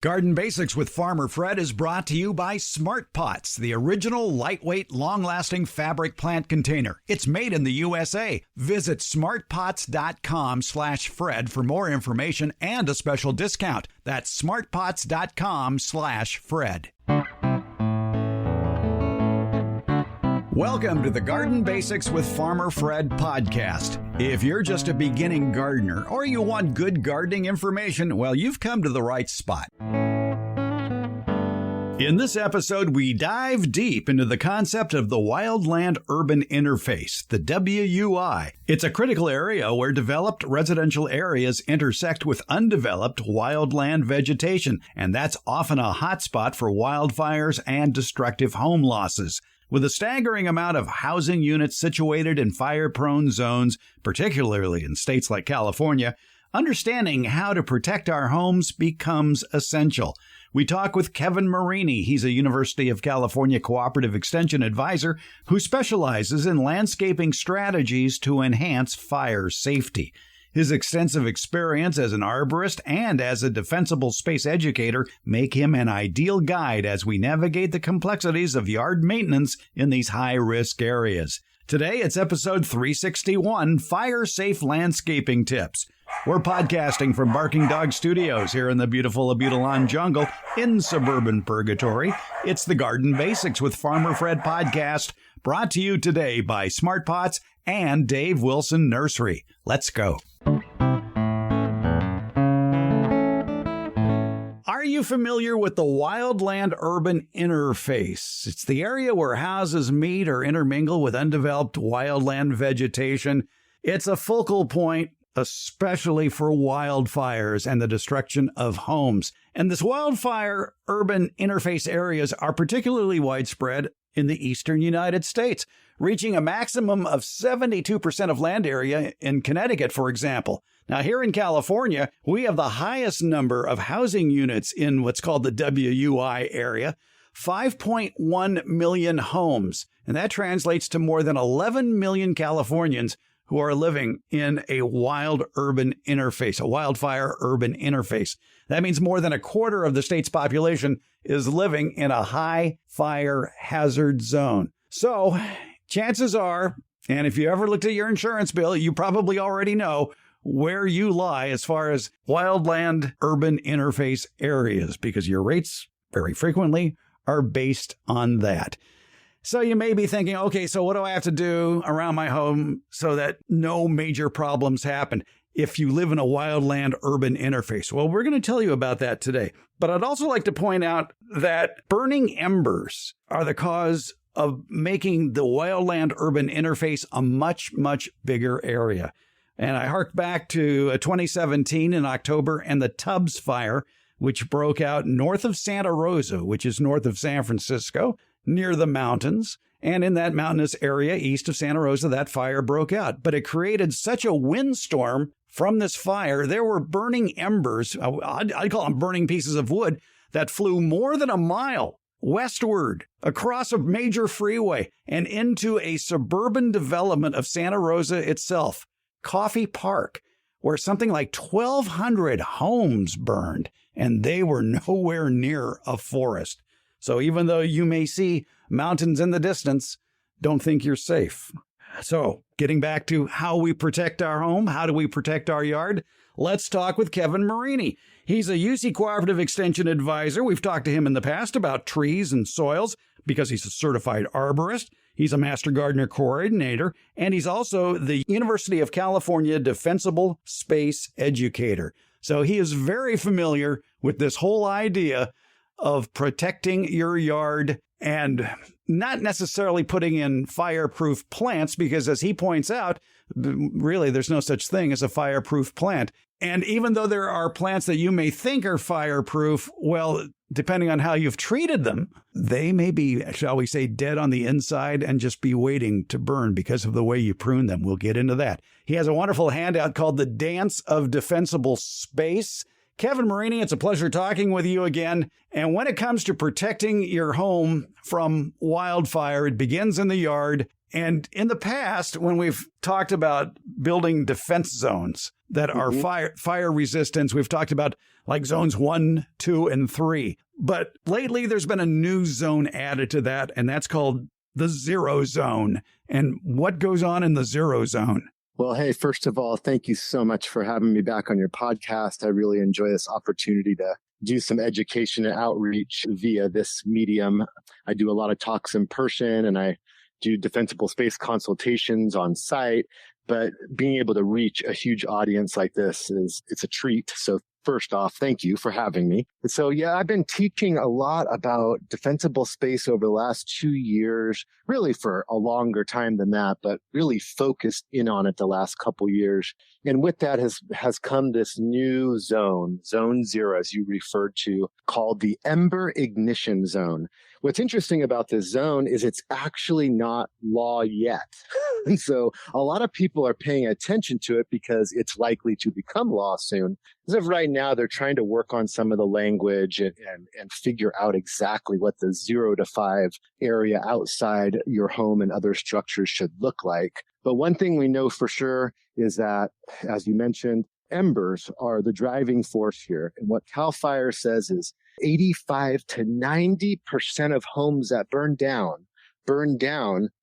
Garden Basics with Farmer Fred is brought to you by Smart Pots, the original lightweight, long-lasting fabric plant container. It's made in the USA. Visit smartpots.com/Fred for more information and a special discount. That's smartpots.com/Fred. Welcome to the Garden Basics with Farmer Fred podcast. If you're just a beginning gardener or you want good gardening information, well, you've come to the right spot. In this episode, we dive deep into the concept of the wildland-urban interface, the WUI. It's a critical area where developed residential areas intersect with undeveloped wildland vegetation, and that's often a hotspot for wildfires and destructive home losses. With a staggering amount of housing units situated in fire-prone zones, particularly in states like California, understanding how to protect our homes becomes essential. We talk with Kevin Marini. He's a University of California Cooperative Extension Advisor who specializes in landscaping strategies to enhance fire safety. His extensive experience as an arborist and as a defensible space educator make him an ideal guide as we navigate the complexities of yard maintenance in these high-risk areas. Today, it's episode 361, Fire-Safe Landscaping Tips. We're podcasting from Barking Dog Studios here in the beautiful Abutilon jungle in suburban Purgatory. It's the Garden Basics with Farmer Fred podcast, brought to you today by Smart Pots and Dave Wilson Nursery. Let's go. Are you familiar with the wildland-urban interface? It's the area where houses meet or intermingle with undeveloped wildland vegetation. It's a focal point, especially for wildfires and the destruction of homes. And this wildfire-urban interface areas are particularly widespread in the eastern United States, reaching a maximum of 72% of land area in Connecticut, for example. Now, here in California, we have the highest number of housing units in what's called the WUI area, 5.1 million homes. And that translates to more than 11 million Californians who are living in a wild-urban interface, a wildfire-urban interface. That means more than a quarter of the state's population is living in a high fire hazard zone. So, chances are, and if you ever looked at your insurance bill, you probably already know where you lie as far as wildland-urban interface areas, because your rates very frequently are based on that. So you may be thinking, okay, so what do I have to do around my home so that no major problems happen if you live in a wildland-urban interface? Well, we're going to tell you about that today. But I'd also like to point out that burning embers are the cause of making the wildland-urban interface a much, much bigger area. And I hark back to 2017 in October and the Tubbs Fire, which broke out north of Santa Rosa, which is north of San Francisco, near the mountains. And in that mountainous area east of Santa Rosa, that fire broke out. But it created such a windstorm from this fire. There were burning embers, I'd call them burning pieces of wood, that flew more than a mile westward across a major freeway and into a suburban development of Santa Rosa itself, Coffee Park, where something like 1,200 homes burned, and they were nowhere near a forest. So even though you may see mountains in the distance, don't think you're safe. So getting back to how we protect our home, how do we protect our yard? Let's talk with Kevin Marini. He's a UC Cooperative Extension Advisor. We've talked to him in the past about trees and soils because he's a certified arborist. He's a Master Gardener Coordinator, and he's also the University of California Defensible Space Educator. So he is very familiar with this whole idea of protecting your yard and not necessarily putting in fireproof plants, because as he points out, really there's no such thing as a fireproof plant. And even though there are plants that you may think are fireproof, well, depending on how you've treated them, they may be, shall we say, dead on the inside and just be waiting to burn because of the way you prune them. We'll get into that. He has a wonderful handout called The Dance of Defensible Space. Kevin Marini, it's a pleasure talking with you again. And when it comes to protecting your home from wildfire, it begins in the yard. And in the past, when we've talked about building defense zones, that are fire resistance. We've talked about like zones 1, 2, and 3. But lately there's been a new zone added to that, and that's called the 0 zone. And what goes on in the 0 zone? Well, hey, first of all, thank you so much for having me back on your podcast. I really enjoy this opportunity to do some education and outreach via this medium. I do a lot of talks in person, and I do defensible space consultations on site. But being able to reach a huge audience like this it's a treat. So first off, thank you for having me. And so, yeah, I've been teaching a lot about defensible space over the last 2 years, really for a longer time than that, but really focused in on it the last couple years. And with that has come this new zone, zone 0, as you referred to, called the Ember Ignition Zone. What's interesting about this zone is it's actually not law yet. And so a lot of people are paying attention to it because it's likely to become law soon. As of right now, they're trying to work on some of the language and figure out exactly what the 0 to 5 area outside your home and other structures should look like. But one thing we know for sure is that, as you mentioned, embers are the driving force here. And what CAL FIRE says is 85 to 90% of homes that burn down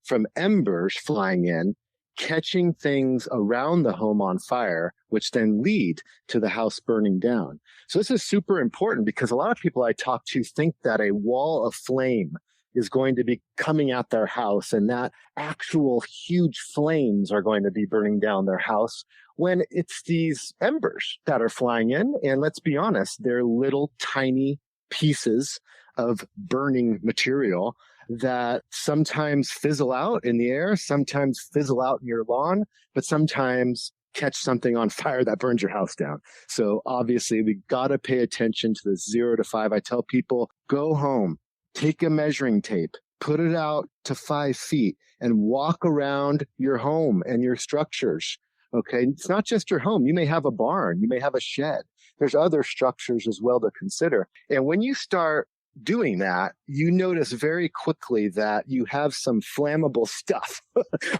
from embers flying in, catching things around the home on fire, which then lead to the house burning down. So this is super important because a lot of people I talk to think that a wall of flame is going to be coming at their house and that actual huge flames are going to be burning down their house, when it's these embers that are flying in. And let's be honest, they're little tiny pieces of burning material that sometimes fizzle out in the air, sometimes fizzle out in your lawn, but sometimes catch something on fire that burns your house down. So obviously we got to pay attention to the 0 to 5. I tell people, go home, take a measuring tape, put it out to 5 feet and walk around your home and your structures. Okay. It's not just your home. You may have a barn. You may have a shed. There's other structures as well to consider. And when you start doing that, you notice very quickly that you have some flammable stuff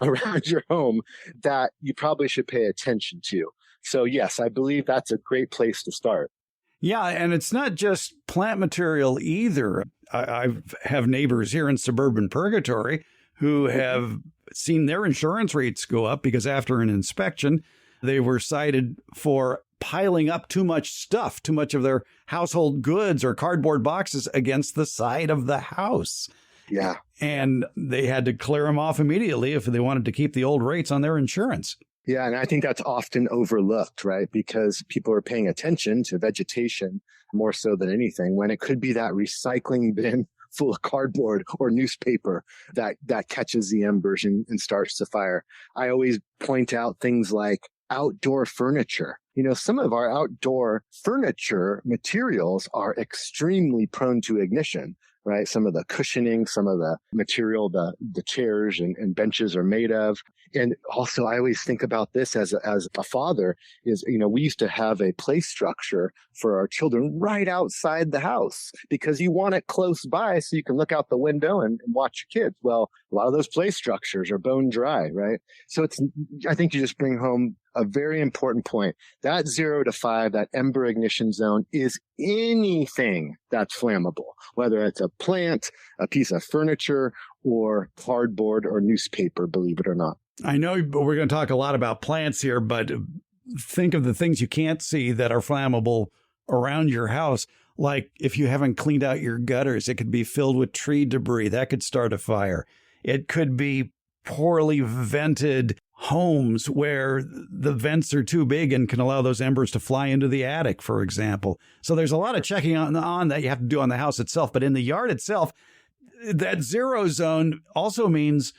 around your home that you probably should pay attention to. So yes, I believe that's a great place to start. Yeah, and it's not just plant material either. I have neighbors here in suburban Purgatory who have seen their insurance rates go up because after an inspection, they were cited for piling up too much stuff, too much of their household goods or cardboard boxes against the side of the house. Yeah. And they had to clear them off immediately if they wanted to keep the old rates on their insurance. Yeah. And I think that's often overlooked, right? Because people are paying attention to vegetation more so than anything, when it could be that recycling bin full of cardboard or newspaper that catches the embers and starts the fire. I always point out things like outdoor furniture. You know, some of our outdoor furniture materials are extremely prone to ignition, right? Some of the cushioning, some of the material the chairs and benches are made of. And also, I always think about this as a father is, you know, we used to have a play structure for our children right outside the house because you want it close by so you can look out the window and watch your kids. Well, a lot of those play structures are bone dry, right? So I think you just bring home a very important point. That 0 to 5, that Ember Ignition Zone is anything that's flammable, whether it's a plant, a piece of furniture, or cardboard or newspaper, believe it or not. I know we're going to talk a lot about plants here, but think of the things you can't see that are flammable around your house. Like if you haven't cleaned out your gutters, it could be filled with tree debris. That could start a fire. It could be poorly vented homes where the vents are too big and can allow those embers to fly into the attic, for example. So there's a lot of checking on that you have to do on the house itself. But in the yard itself, that 0 zone also means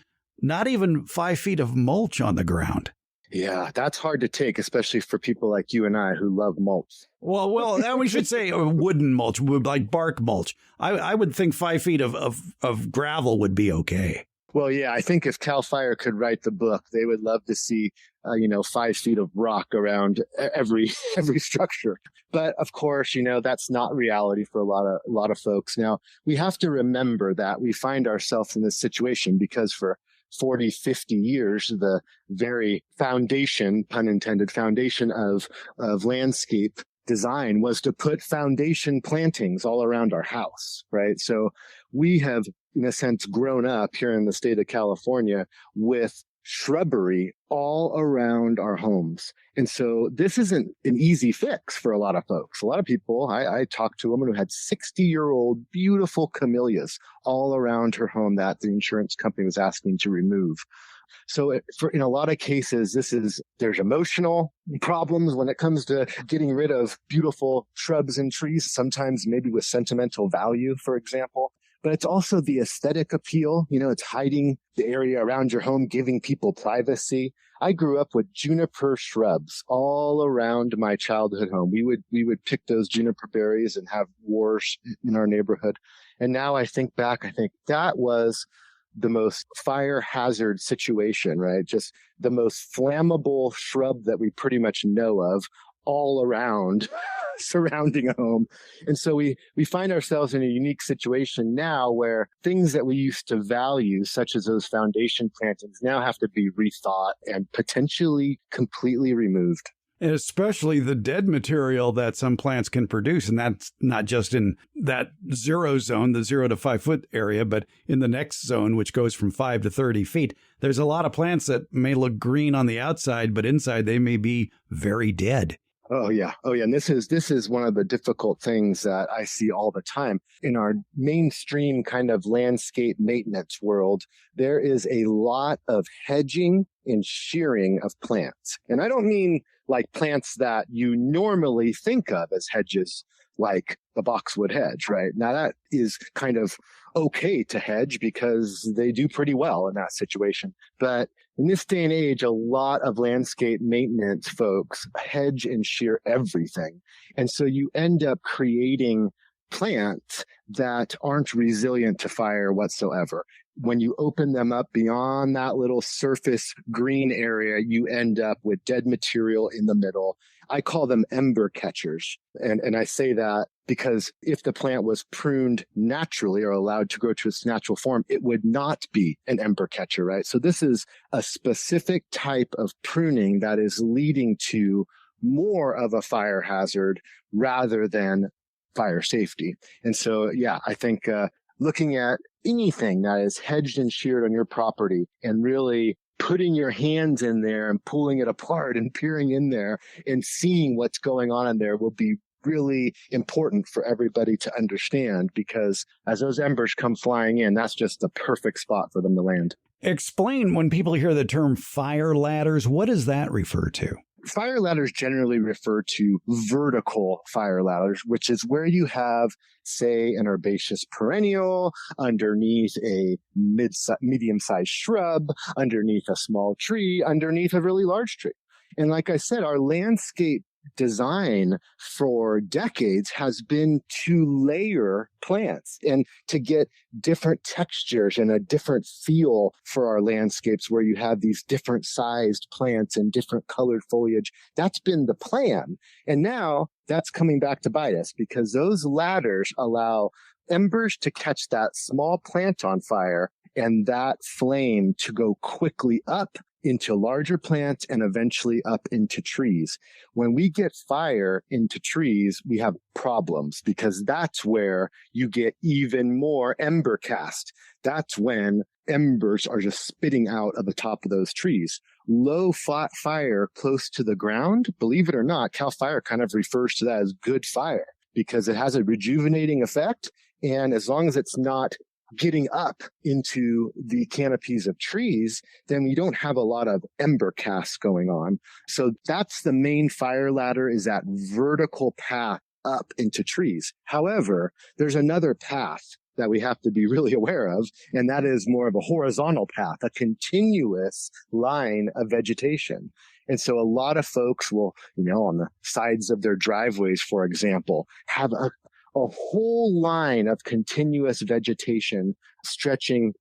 not even 5 feet of mulch on the ground. Yeah, that's hard to take, especially for people like you and I who love mulch. Well, we should say wooden mulch, like bark mulch. I would think 5 feet of gravel would be okay. Well, yeah, I think if CAL FIRE could write the book, they would love to see, 5 feet of rock around every structure. But of course, that's not reality for a lot of folks. Now, we have to remember that we find ourselves in this situation because for 40, 50 years, the very foundation, pun intended, foundation of landscape design was to put foundation plantings all around our house, right? So we have, in a sense, grown up here in the state of California with shrubbery all around our homes. And so this isn't an easy fix for a lot of folks. A lot of people, I talked to a woman who had 60-year-old beautiful camellias all around her home that the insurance company was asking to remove. So in a lot of cases, there's emotional problems when it comes to getting rid of beautiful shrubs and trees, sometimes maybe with sentimental value, for example. But it's also the aesthetic appeal. It's hiding the area around your home, giving people privacy. I grew up with juniper shrubs all around my childhood home. We would pick those juniper berries and have wars in our neighborhood. And now I think back, that was the most fire hazard situation, right? Just the most flammable shrub that we pretty much know of all around surrounding a home. And so we find ourselves in a unique situation now where things that we used to value, such as those foundation plantings, now have to be rethought and potentially completely removed. And especially the dead material that some plants can produce. And that's not just in that zero zone, the 0 to 5 foot area, but in the next zone, which goes from 5 to 30 feet. There's a lot of plants that may look green on the outside, but inside they may be very dead. Oh yeah. And this is one of the difficult things that I see all the time in our mainstream kind of landscape maintenance world. There is a lot of hedging and shearing of plants. And I don't mean like plants that you normally think of as hedges, like the boxwood hedge, right? Now that is kind of okay to hedge because they do pretty well in that situation. But in this day and age, a lot of landscape maintenance folks hedge and shear everything. And so you end up creating plants that aren't resilient to fire whatsoever. When you open them up beyond that little surface green area, you end up with dead material in the middle. I call them ember catchers. And I say that because if the plant was pruned naturally or allowed to grow to its natural form, it would not be an ember catcher, right? So this is a specific type of pruning that is leading to more of a fire hazard rather than fire safety. And so, yeah, I think looking at anything that is hedged and sheared on your property and really putting your hands in there and pulling it apart and peering in there and seeing what's going on in there will be really important for everybody to understand, because as those embers come flying in, that's just the perfect spot for them to land. Explain, when people hear the term fire ladders, what does that refer to? Fire ladders generally refer to vertical fire ladders, which is where you have, say, an herbaceous perennial underneath a medium-sized shrub, underneath a small tree, underneath a really large tree. And like I said, our landscape design for decades has been to layer plants and to get different textures and a different feel for our landscapes where you have these different sized plants and different colored foliage. That's been the plan. And now that's coming back to bite us, because those ladders allow embers to catch that small plant on fire and that flame to go quickly up into larger plants and eventually up into trees. When we get fire into trees, we have problems, because that's where you get even more ember cast. That's when embers are just spitting out of the top of those trees. Low flat fire close to the ground, believe it or not, CAL FIRE kind of refers to that as good fire, because it has a rejuvenating effect. And as long as it's not getting up into the canopies of trees, then we don't have a lot of ember casts going on. So that's the main fire ladder, is that vertical path up into trees. However, there's another path that we have to be really aware of, and that is more of a horizontal path, a continuous line of vegetation. And so a lot of folks will, on the sides of their driveways, for example, have a whole line of continuous vegetation stretching,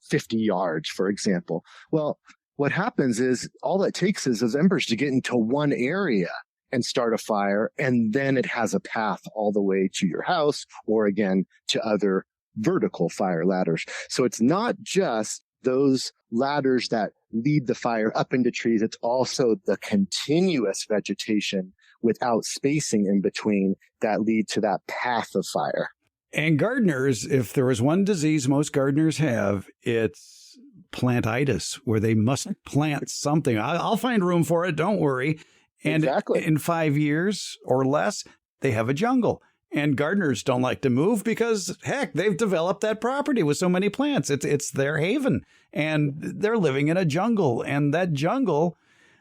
50 yards, for example. Well, what happens is all it takes is those embers to get into one area and start a fire, and then it has a path all the way to your house or again to other vertical fire ladders. So it's not just those ladders that lead the fire up into trees. It's also the continuous vegetation without spacing in between that lead to that path of fire. And gardeners, if there is one disease most gardeners have, it's plantitis, where they must plant something. I'll find room for it, don't worry. And exactly. In 5 years or less, they have a jungle. And gardeners don't like to move because, heck, they've developed that property with so many plants. It's their haven, and they're living in a jungle. And that jungle,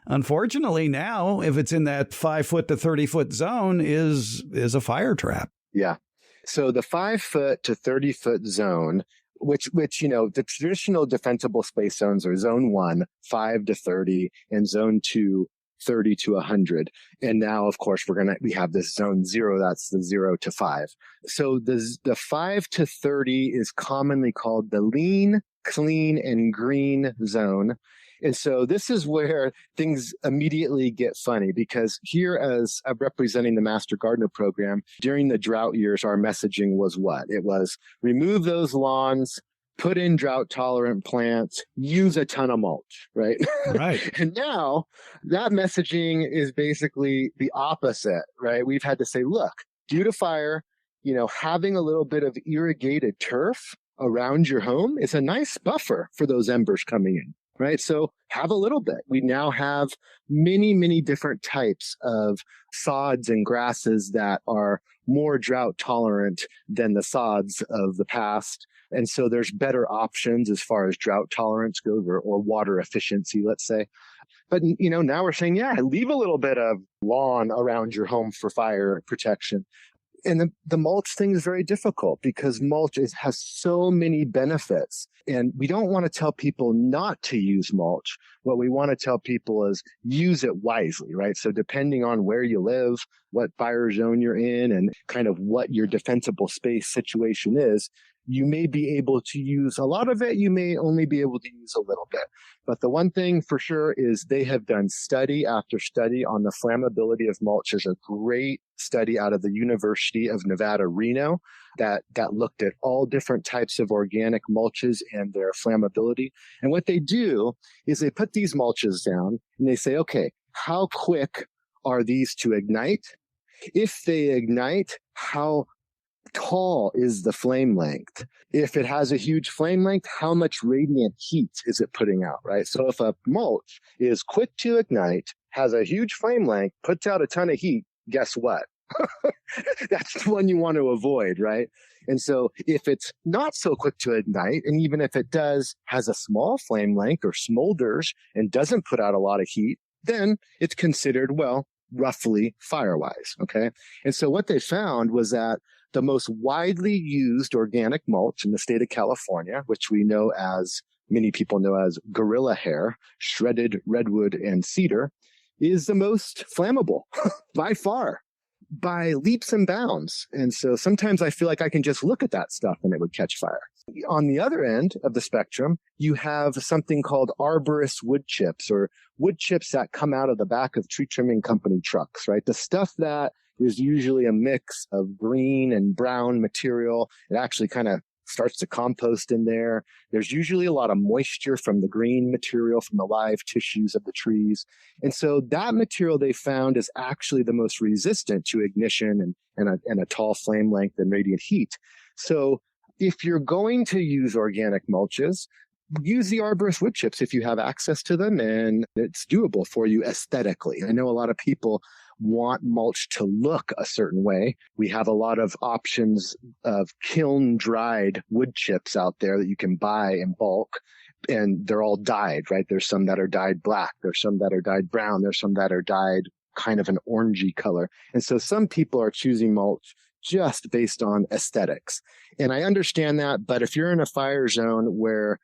unfortunately, now, if it's in that 5 foot to 30 foot zone, is a fire trap. Yeah. So the 5 foot to 30 foot zone, which, the traditional defensible space zones are zone 1, 5 to 30, and zone 2, 30 to 100. And now, of course, we have this zone 0. That's the 0 to 5. So the 5 to 30 is commonly called the lean, clean, and green zone. And so this is where things immediately get funny, because here, as I'm representing the Master Gardener program, during the drought years, our messaging was what? It was remove those lawns, put in drought tolerant plants, use a ton of mulch, right? Right. And now that messaging is basically the opposite, right? We've had to say, look, due to fire, having a little bit of irrigated turf around your home is a nice buffer for those embers coming in. Right. So have a little bit. We now have many, many different types of sods and grasses that are more drought tolerant than the sods of the past. And so there's better options as far as drought tolerance goes, or water efficiency, let's say. But, now we're saying, leave a little bit of lawn around your home for fire protection. And the mulch thing is very difficult because mulch has so many benefits. And we don't want to tell people not to use mulch. What we want to tell people is use it wisely, right? So depending on where you live, what fire zone you're in, and kind of what your defensible space situation is, you may be able to use a lot of it. You may only be able to use a little bit. But the one thing for sure is they have done study after study on the flammability of mulch. There's a great study out of the University of Nevada, Reno, that looked at all different types of organic mulches and their flammability. And what they do is they put these mulches down and they say, okay, how quick are these to ignite? If they ignite, how tall is the flame length? If it has a huge flame length, how much radiant heat is it putting out, right? So if a mulch is quick to ignite, has a huge flame length, puts out a ton of heat, guess what? That's the one you want to avoid, right? And so if it's not so quick to ignite, and even if it does, has a small flame length or smolders and doesn't put out a lot of heat, then it's considered, well, roughly fire-wise, okay? And so what they found was that the most widely used organic mulch in the state of California, which many people know as gorilla hair, shredded redwood, and cedar, is the most flammable by far, by leaps and bounds. And so sometimes I feel like I can just look at that stuff and it would catch fire. On the other end of the spectrum, you have something called arborist wood chips, or wood chips that come out of the back of tree trimming company trucks, right? The stuff that is usually a mix of green and brown material. It actually kind of starts to compost in there. There's usually a lot of moisture from the green material, from the live tissues of the trees. And so that material they found is actually the most resistant to ignition and a tall flame length and radiant heat. So if you're going to use organic mulches, use the arborist wood chips if you have access to them and it's doable for you aesthetically. I know a lot of people want mulch to look a certain way. We have a lot of options of kiln dried wood chips out there that you can buy in bulk, and they're all dyed, right? There's some that are dyed black. There's some that are dyed brown. There's some that are dyed kind of an orangey color. And so some people are choosing mulch just based on aesthetics. And I understand that, but if you're in a fire zone where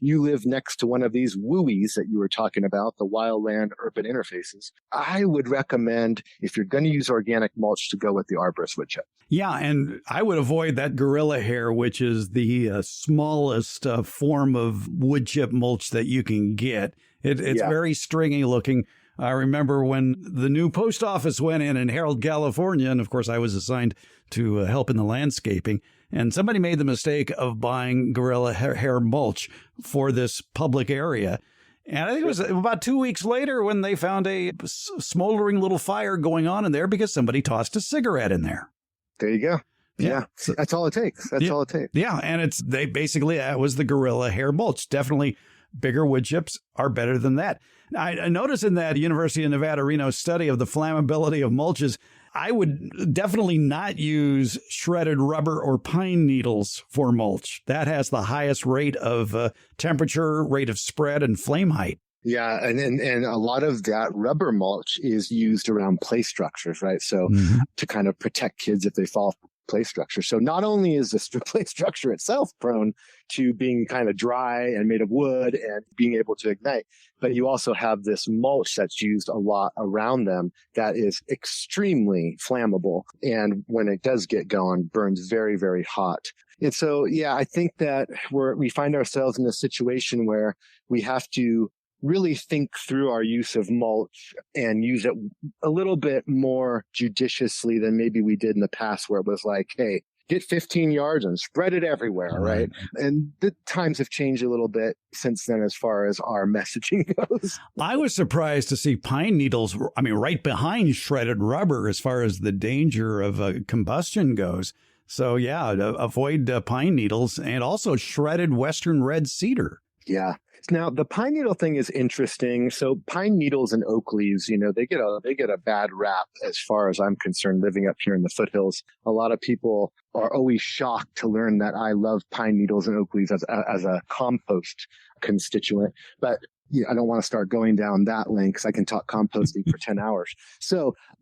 you live next to one of these WUIs that you were talking about, the wildland-urban interfaces, I would recommend, if you're going to use organic mulch, to go with the arborist wood chip. Yeah, and I would avoid that gorilla hair, which is the smallest form of wood chip mulch that you can get. It's very stringy looking. I remember when the new post office went in Harold, California, and of course I was assigned to help in the landscaping. And somebody made the mistake of buying gorilla hair mulch for this public area. And I think it was about 2 weeks later when they found a smoldering little fire going on in there because somebody tossed a cigarette in there. There you go. Yeah. So, that's all it takes. All it takes. Yeah. And that was the gorilla hair mulch. Definitely bigger wood chips are better than that. I noticed in that University of Nevada, Reno study of the flammability of mulches, I would definitely not use shredded rubber or pine needles for mulch. That has the highest rate of temperature, rate of spread, and flame height. Yeah, and a lot of that rubber mulch is used around play structures, right? So to kind of protect kids if they fall off play structure. So not only is the play structure itself prone to being kind of dry and made of wood and being able to ignite, but you also have this mulch that's used a lot around them that is extremely flammable. And when it does get going, burns very, very hot. And so, yeah, I think that we find ourselves in a situation where we have to really think through our use of mulch and use it a little bit more judiciously than maybe we did in the past, where it was like, hey, get 15 yards and spread it everywhere, right? And the times have changed a little bit since then as far as our messaging goes. I was surprised to see pine needles, right behind shredded rubber as far as the danger of combustion goes. So, yeah, avoid pine needles and also shredded western red cedar. Yeah. Now, the pine needle thing is interesting. So pine needles and oak leaves, they get a bad rap as far as I'm concerned, living up here in the foothills. A lot of people are always shocked to learn that I love pine needles and oak leaves as a compost constituent. But I don't want to start going down that lane because I can talk composting for 10 hours.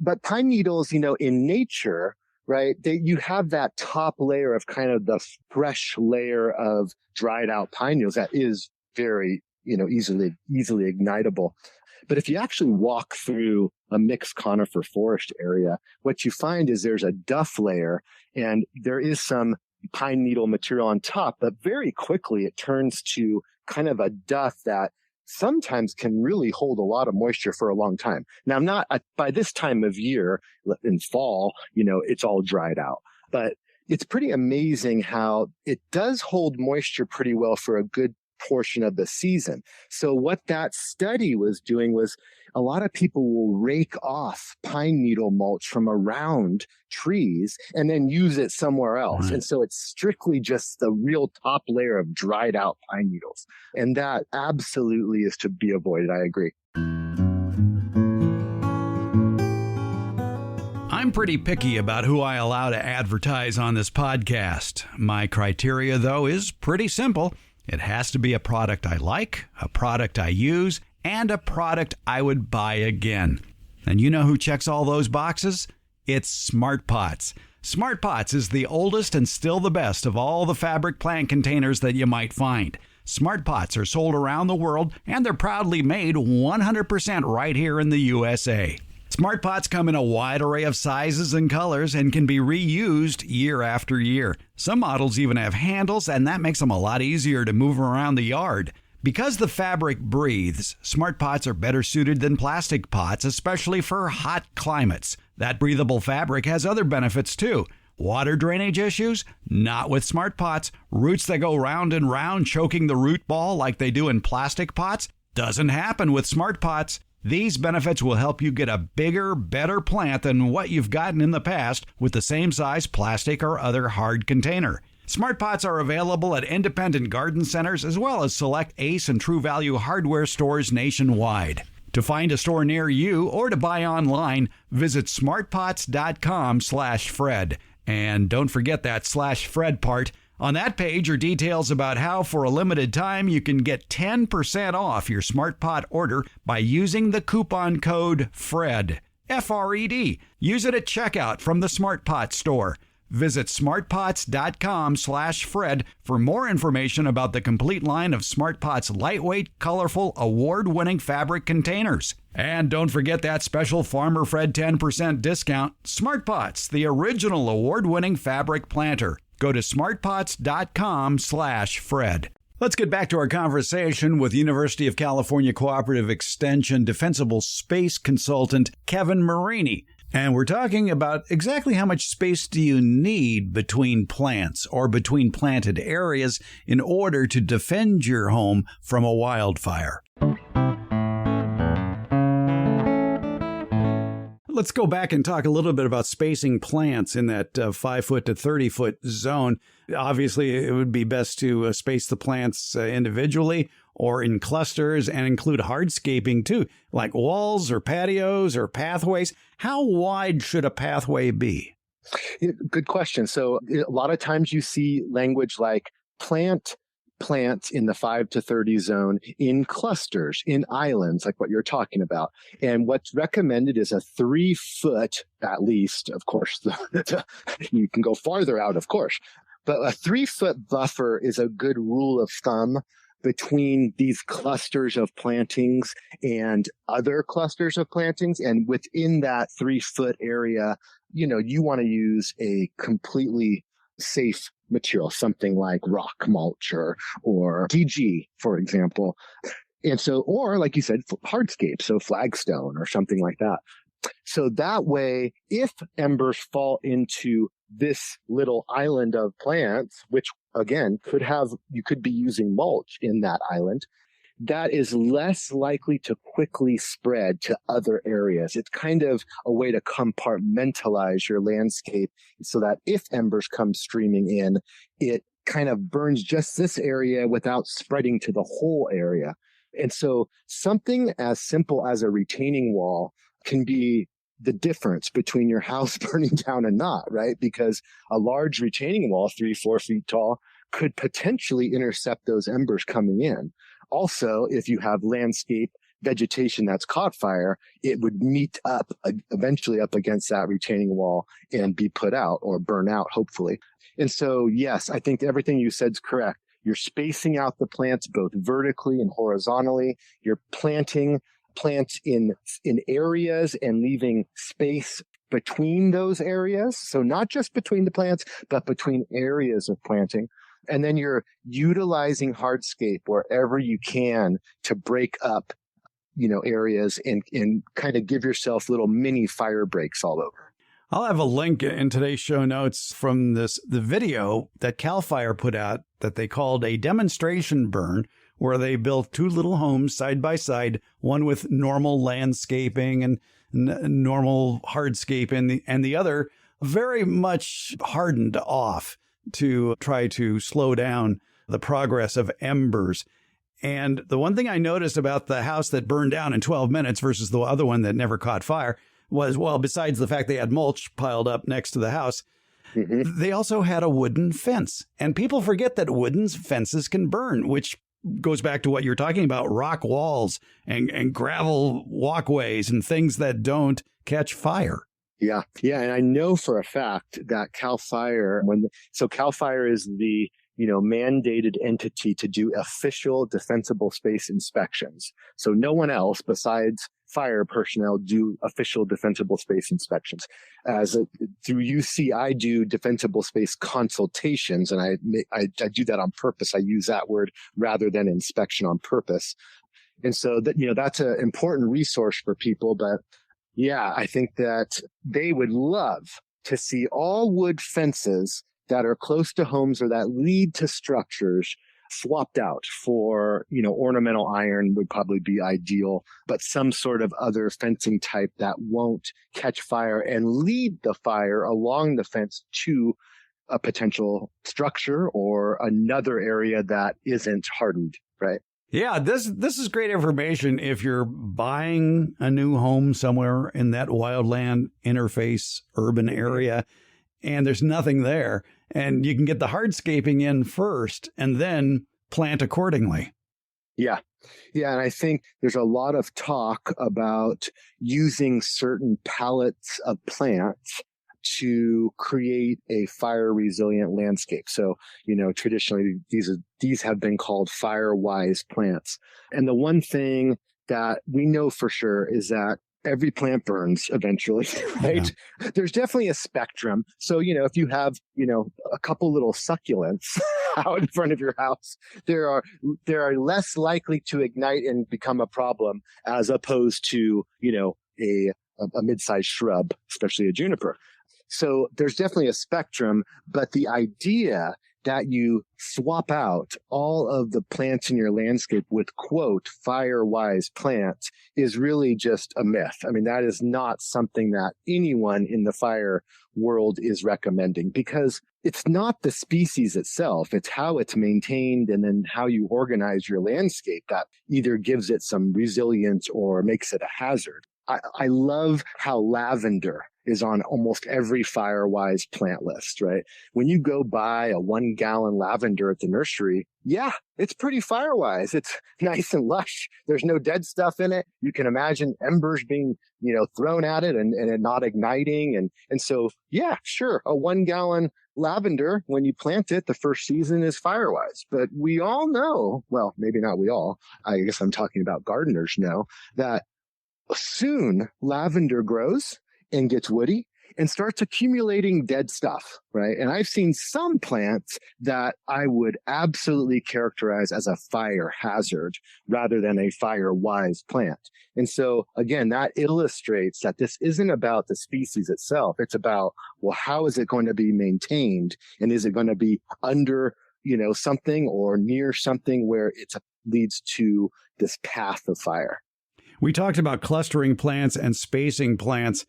But pine needles, in nature, right, you have that top layer of kind of the fresh layer of dried out pine needles that is very, easily ignitable. But if you actually walk through a mixed conifer forest area, what you find is there's a duff layer and there is some pine needle material on top, but very quickly it turns to kind of a duff that sometimes can really hold a lot of moisture for a long time. Now, by this time of year in fall, it's all dried out, but it's pretty amazing how it does hold moisture pretty well for a good portion of the season. So what that study was doing was a lot of people will rake off pine needle mulch from around trees and then use it somewhere else. Right. And so it's strictly just the real top layer of dried out pine needles. And that absolutely is to be avoided. I agree. I'm pretty picky about who I allow to advertise on this podcast. My criteria, though, is pretty simple. It has to be a product I like, a product I use, and a product I would buy again. And you know who checks all those boxes? It's Smart Pots. Smart Pots is the oldest and still the best of all the fabric plant containers that you might find. Smart Pots are sold around the world, and they're proudly made 100% right here in the USA. Smart Pots come in a wide array of sizes and colors and can be reused year after year. Some models even have handles, and that makes them a lot easier to move around the yard. Because the fabric breathes, Smart Pots are better suited than plastic pots, especially for hot climates. That breathable fabric has other benefits too. Water drainage issues? Not with Smart Pots. Roots that go round and round, choking the root ball like they do in plastic pots? Doesn't happen with Smart Pots. These benefits will help you get a bigger, better plant than what you've gotten in the past with the same size plastic or other hard container. Smart Pots are available at independent garden centers as well as select Ace and True Value hardware stores nationwide. To find a store near you or to buy online, visit smartpots.com/Fred. And don't forget that /Fred part. On that page are details about how, for a limited time, you can get 10% off your Smart Pot order by using the coupon code FRED, F-R-E-D. Use it at checkout from the Smart Pot store. Visit smartpots.com/Fred for more information about the complete line of Smart Pots lightweight, colorful, award-winning fabric containers. And don't forget that special Farmer Fred 10% discount. Smart Pots, the original award-winning fabric planter. Go to smartpots.com/Fred. Let's get back to our conversation with University of California Cooperative Extension Defensible Space Consultant Kevin Marini. And we're talking about exactly how much space do you need between plants or between planted areas in order to defend your home from a wildfire. Let's go back and talk a little bit about spacing plants in that 5 foot to 30 foot zone. Obviously, it would be best to space the plants individually or in clusters and include hardscaping too, like walls or patios or pathways. How wide should a pathway be? Good question. So a lot of times you see language like plant plants in the 5 to 30 zone in clusters, in islands, like what you're talking about. And what's recommended is a 3 foot, at least, of course, you can go farther out, of course, but a 3 foot buffer is a good rule of thumb between these clusters of plantings and other clusters of plantings. And within that 3 foot area, you want to use a completely safe material, something like rock mulch or DG, for example. And so, or like you said, hardscape, so flagstone or something like that. So that way, if embers fall into this little island of plants, which again you could be using mulch in that island, that is less likely to quickly spread to other areas. It's kind of a way to compartmentalize your landscape so that if embers come streaming in, it kind of burns just this area without spreading to the whole area. And so something as simple as a retaining wall can be the difference between your house burning down and not, right? Because a large retaining wall, 3-4 feet tall, could potentially intercept those embers coming in. Also, if you have landscape vegetation that's caught fire, it would meet up eventually up against that retaining wall and be put out or burn out, hopefully. And so, yes, I think everything you said is correct. You're spacing out the plants both vertically and horizontally. You're planting plants in areas and leaving space between those areas. So not just between the plants, but between areas of planting. And then you're utilizing hardscape wherever you can to break up, areas and kind of give yourself little mini fire breaks all over. I'll have a link in today's show notes from the video that CAL FIRE put out that they called a demonstration burn, where they built 2 little homes side by side, one with normal landscaping and normal hardscape and the other very much hardened off to try to slow down the progress of embers. And the one thing I noticed about the house that burned down in 12 minutes versus the other one that never caught fire was, well, besides the fact they had mulch piled up next to the house, they also had a wooden fence. And people forget that wooden fences can burn, which goes back to what you're talking about, rock walls and gravel walkways and things that don't catch fire. Yeah. And I know for a fact that CAL FIRE, CAL FIRE is the, mandated entity to do official defensible space inspections. So no one else besides fire personnel do official defensible space inspections. Through UC, I do defensible space consultations, and I do that on purpose. I use that word rather than inspection on purpose. And so that's an important resource for people, but yeah, I think that they would love to see all wood fences that are close to homes or that lead to structures swapped out for, ornamental iron would probably be ideal, but some sort of other fencing type that won't catch fire and lead the fire along the fence to a potential structure or another area that isn't hardened, right? Yeah, this is great information if you're buying a new home somewhere in that wildland interface urban area and there's nothing there, and you can get the hardscaping in first and then plant accordingly. Yeah. And I think there's a lot of talk about using certain pallets of plants to create a fire resilient landscape. So, traditionally these have been called fire wise plants. And the one thing that we know for sure is that every plant burns eventually, right? Yeah. There's definitely a spectrum. So, if you have, a couple little succulents out in front of your house, there are less likely to ignite and become a problem as opposed to, a a mid-sized shrub, especially a juniper. So there's definitely a spectrum, but the idea that you swap out all of the plants in your landscape with, quote, fire-wise plants is really just a myth. I mean, that is not something that anyone in the fire world is recommending, because it's not the species itself. It's how it's maintained and then how you organize your landscape that either gives it some resilience or makes it a hazard. I love how lavender is on almost every fire-wise plant list, right? When you go buy a 1 gallon lavender at the nursery, yeah, it's pretty fire-wise. It's nice and lush. There's no dead stuff in it. You can imagine embers being, thrown at it and it not igniting. And so, yeah, sure. A 1 gallon lavender, when you plant it, the first season is fire-wise. But we all know, well, maybe not we all, I guess I'm talking about gardeners know, that soon lavender grows and gets woody and starts accumulating dead stuff, right? And I've seen some plants that I would absolutely characterize as a fire hazard rather than a fire-wise plant. And so, again, that illustrates that this isn't about the species itself. It's about, well, how is it going to be maintained? And is it going to be under, something or near something where it leads to this path of fire? We talked about clustering plants and spacing plants.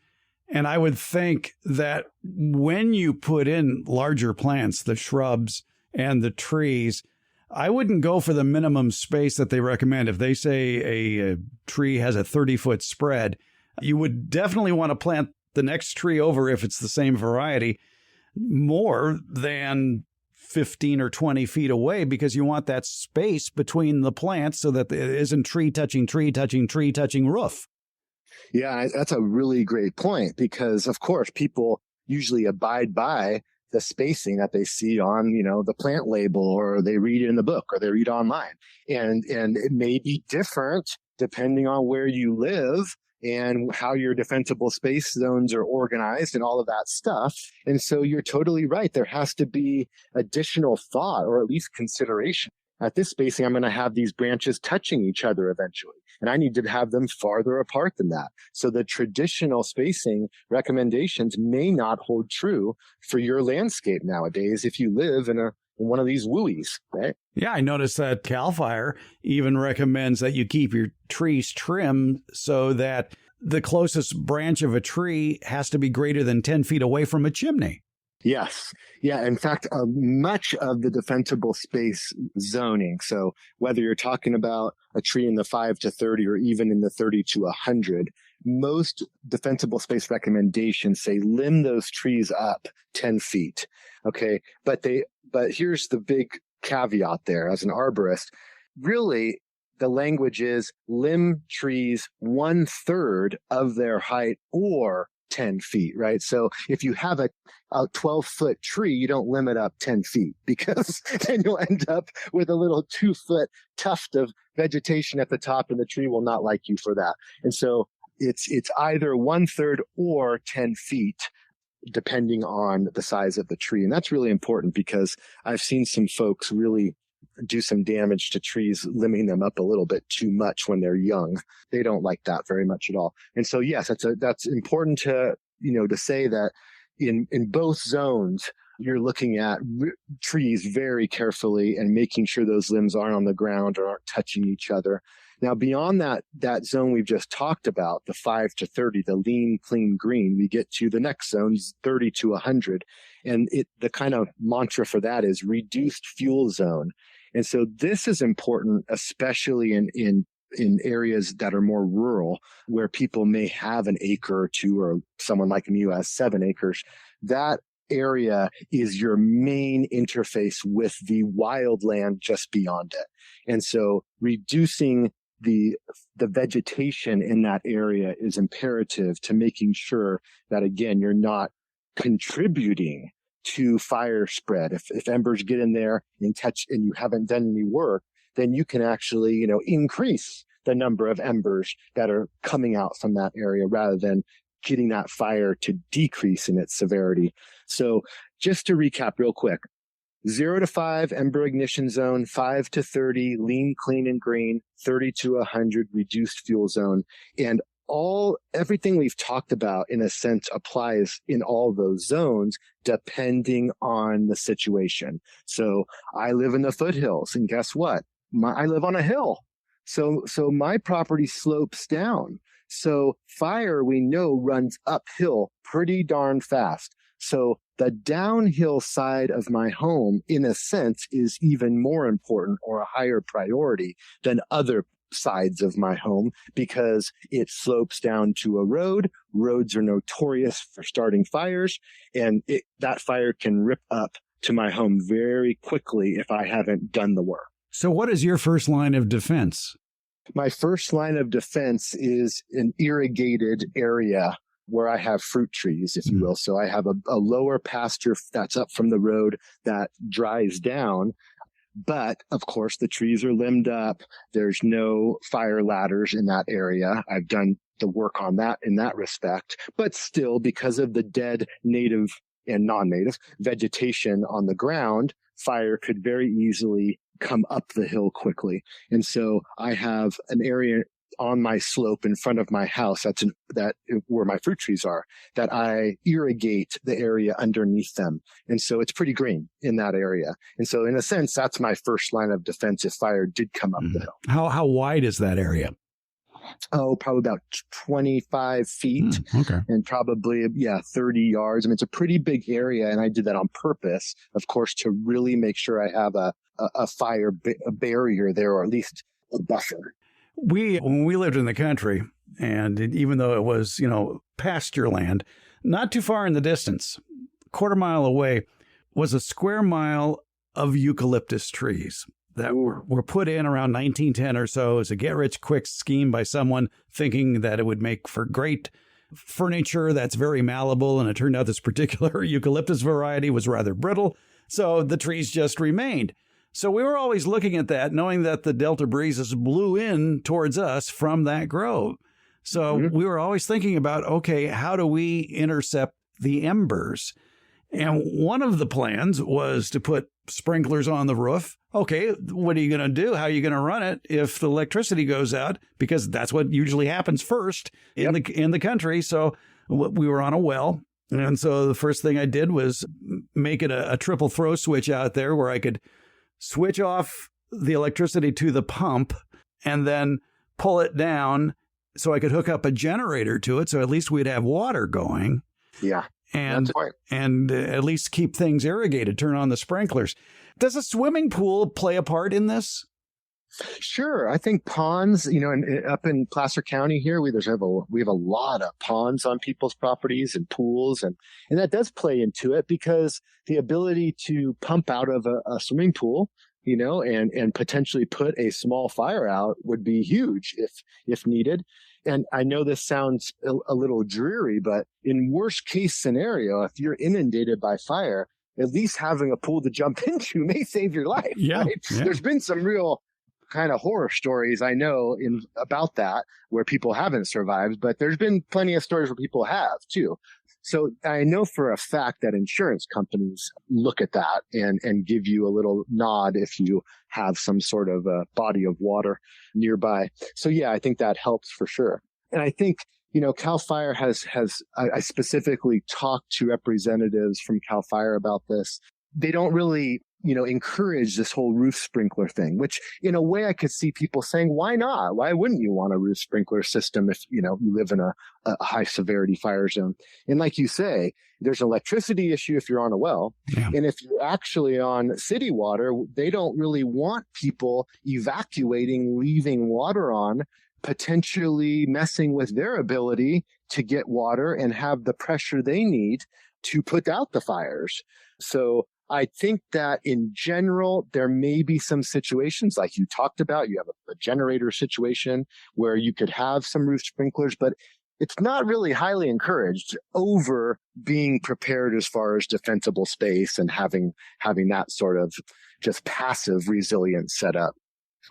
And I would think that when you put in larger plants, the shrubs and the trees, I wouldn't go for the minimum space that they recommend. If they say a tree has a 30-foot spread, you would definitely want to plant the next tree over, if it's the same variety, more than 15 or 20 feet away, because you want that space between the plants so that it isn't tree touching roof. Yeah, that's a really great point, because, of course, people usually abide by the spacing that they see on, the plant label, or they read it in the book, or they read online. And it may be different depending on where you live and how your defensible space zones are organized and all of that stuff. And so you're totally right. There has to be additional thought, or at least consideration. At this spacing, I'm going to have these branches touching each other eventually, and I need to have them farther apart than that. So the traditional spacing recommendations may not hold true for your landscape nowadays if you live in one of these WUIs, right? Yeah, I noticed that CAL FIRE even recommends that you keep your trees trimmed so that the closest branch of a tree has to be greater than 10 feet away from a chimney. Yes. Yeah. In fact, much of the defensible space zoning, so whether you're talking about a tree in the 5 to 30 or even in the 30 to 100, most defensible space recommendations say limb those trees up 10 feet. Okay. But here's the big caveat there. As an arborist, really, the language is limb trees 1/3 of their height or 10 feet, right? So if you have a 12-foot tree, you don't limb it up 10 feet, because then you'll end up with a little 2-foot tuft of vegetation at the top, and the tree will not like you for that. And so it's either 1/3 or 10 feet, depending on the size of the tree. And that's really important, because I've seen some folks really do some damage to trees, limbing them up a little bit too much when they're young. They don't like that very much at all. And so, yes, that's important to say that in both zones, you're looking at trees very carefully and making sure those limbs aren't on the ground or aren't touching each other. Now, beyond that zone we've just talked about, the 5 to 30, the lean, clean, green, we get to the next zone, 30 to 100. And the kind of mantra for that is reduced fuel zone. And so this is important, especially in areas that are more rural, where people may have an acre or two, or someone like me who has 7 acres. That area is your main interface with the wildland just beyond it. And so reducing the vegetation in that area is imperative to making sure that, again, you're not contributing to fire spread. If embers get in there and touch, and you haven't done any work, then you can actually, increase the number of embers that are coming out from that area, rather than getting that fire to decrease in its severity. So just to recap real quick: 0 to 5, Ember Ignition Zone; 5 to 30, lean, clean, and green; 30 to 100, reduced fuel zone. And everything we've talked about in a sense applies in all those zones depending on the situation. So I live in the foothills, and guess what? I live on a hill. So my property slopes down. So fire, we know, runs uphill pretty darn fast. So the downhill side of my home, in a sense, is even more important or a higher priority than other sides of my home because it slopes down to a road. Roads are notorious for starting fires, and that fire can rip up to my home very quickly if I haven't done the work. So what is your first line of defense? My first line of defense is an irrigated area where I have fruit trees, if you will. So I have a lower pasture that's up from the road that dries down. But of course, the trees are limbed up. There's no fire ladders in that area. I've done the work on that in that respect. But still, because of the dead native and non-native vegetation on the ground, fire could very easily come up the hill quickly. And so I have an area on my slope in front of my house where my fruit trees are, that I irrigate the area underneath them. And so it's pretty green in that area. And so in a sense, that's my first line of defense if fire did come up the hill. How wide is that area? Oh, probably about 25 feet Okay. and probably, 30 yards. I mean, it's a pretty big area. And I did that on purpose, of course, to really make sure I have a fire barrier there, or at least a buffer. When we lived in the country, and even though it was, pasture land, not too far in the distance, a quarter mile away, was a square mile of eucalyptus trees that were put in around 1910 or so as a get-rich-quick scheme by someone thinking that it would make for great furniture that's very malleable, and it turned out this particular eucalyptus variety was rather brittle, so the trees just remained. So we were always looking at that, knowing that the Delta breezes blew in towards us from that grove. So we were always thinking about, okay, how do we intercept the embers? And one of the plans was to put sprinklers on the roof. Okay, what are you going to do? How are you going to run it if the electricity goes out? Because that's what usually happens first in the country. So we were on a well. And so the first thing I did was make it a triple throw switch out there where I could switch off the electricity to the pump and then pull it down so I could hook up a generator to it. So at least we'd have water going. Yeah. And at least keep things irrigated, turn on the sprinklers. Does a swimming pool play a part in this? Sure. I think ponds, up in Placer County here, we have a lot of ponds on people's properties and pools. And that does play into it because the ability to pump out of a swimming pool, and potentially put a small fire out would be huge if needed. And I know this sounds a little dreary, but in worst case scenario, if you're inundated by fire, at least having a pool to jump into may save your life. Yeah, right? Yeah. There's been some real kind of horror stories I know about that where people haven't survived, but there's been plenty of stories where people have too. So I know for a fact that insurance companies look at that and give you a little nod if you have some sort of a body of water nearby. So yeah, I think that helps for sure. And I think, CAL FIRE I specifically talked to representatives from CAL FIRE about this. They don't really, encourage this whole roof sprinkler thing, which in a way I could see people saying, why not? Why wouldn't you want a roof sprinkler system if, you live in a high severity fire zone? And like you say, there's an electricity issue if you're on a well. Yeah. And if you're actually on city water, they don't really want people evacuating, leaving water on, potentially messing with their ability to get water and have the pressure they need to put out the fires. So I think that in general, there may be some situations like you talked about. You have a generator situation where you could have some roof sprinklers, but it's not really highly encouraged over being prepared as far as defensible space and having that sort of just passive resilience set up.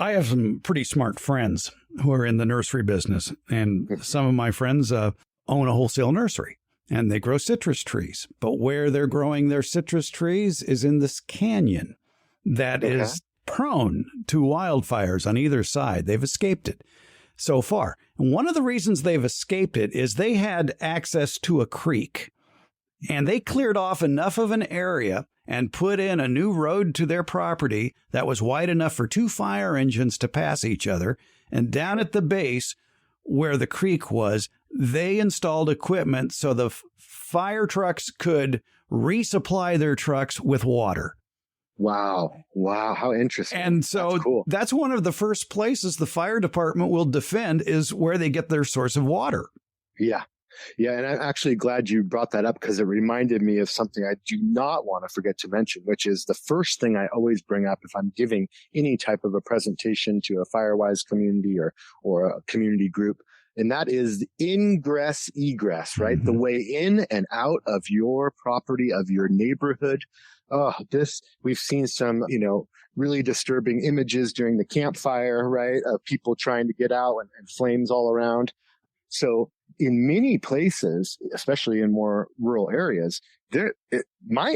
I have some pretty smart friends who are in the nursery business, and some of my friends own a wholesale nursery. And they grow citrus trees. But where they're growing their citrus trees is in this canyon that is prone to wildfires on either side. They've escaped it. so far. And one of the reasons they've escaped it is they had access to a creek. And they cleared off enough of an area and put in a new road to their property that was wide enough for 2 fire engines to pass each other. And down at the base where the creek was, they installed equipment so the fire trucks could resupply their trucks with water. Wow. How interesting. And so that's one of the first places the fire department will defend is where they get their source of water. Yeah. And I'm actually glad you brought that up because it reminded me of something I do not want to forget to mention, which is the first thing I always bring up if I'm giving any type of a presentation to a Firewise community or a community group. And that is the ingress egress, right? Mm-hmm. The way in and out of your property, of your neighborhood. We've seen some, really disturbing images during the campfire, right? Of people trying to get out and flames all around. So in many places, especially in more rural areas, my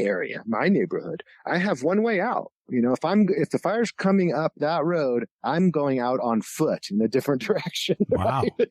neighborhood, I have one way out. If the fire's coming up that road, I'm going out on foot in a different direction. Wow. Right?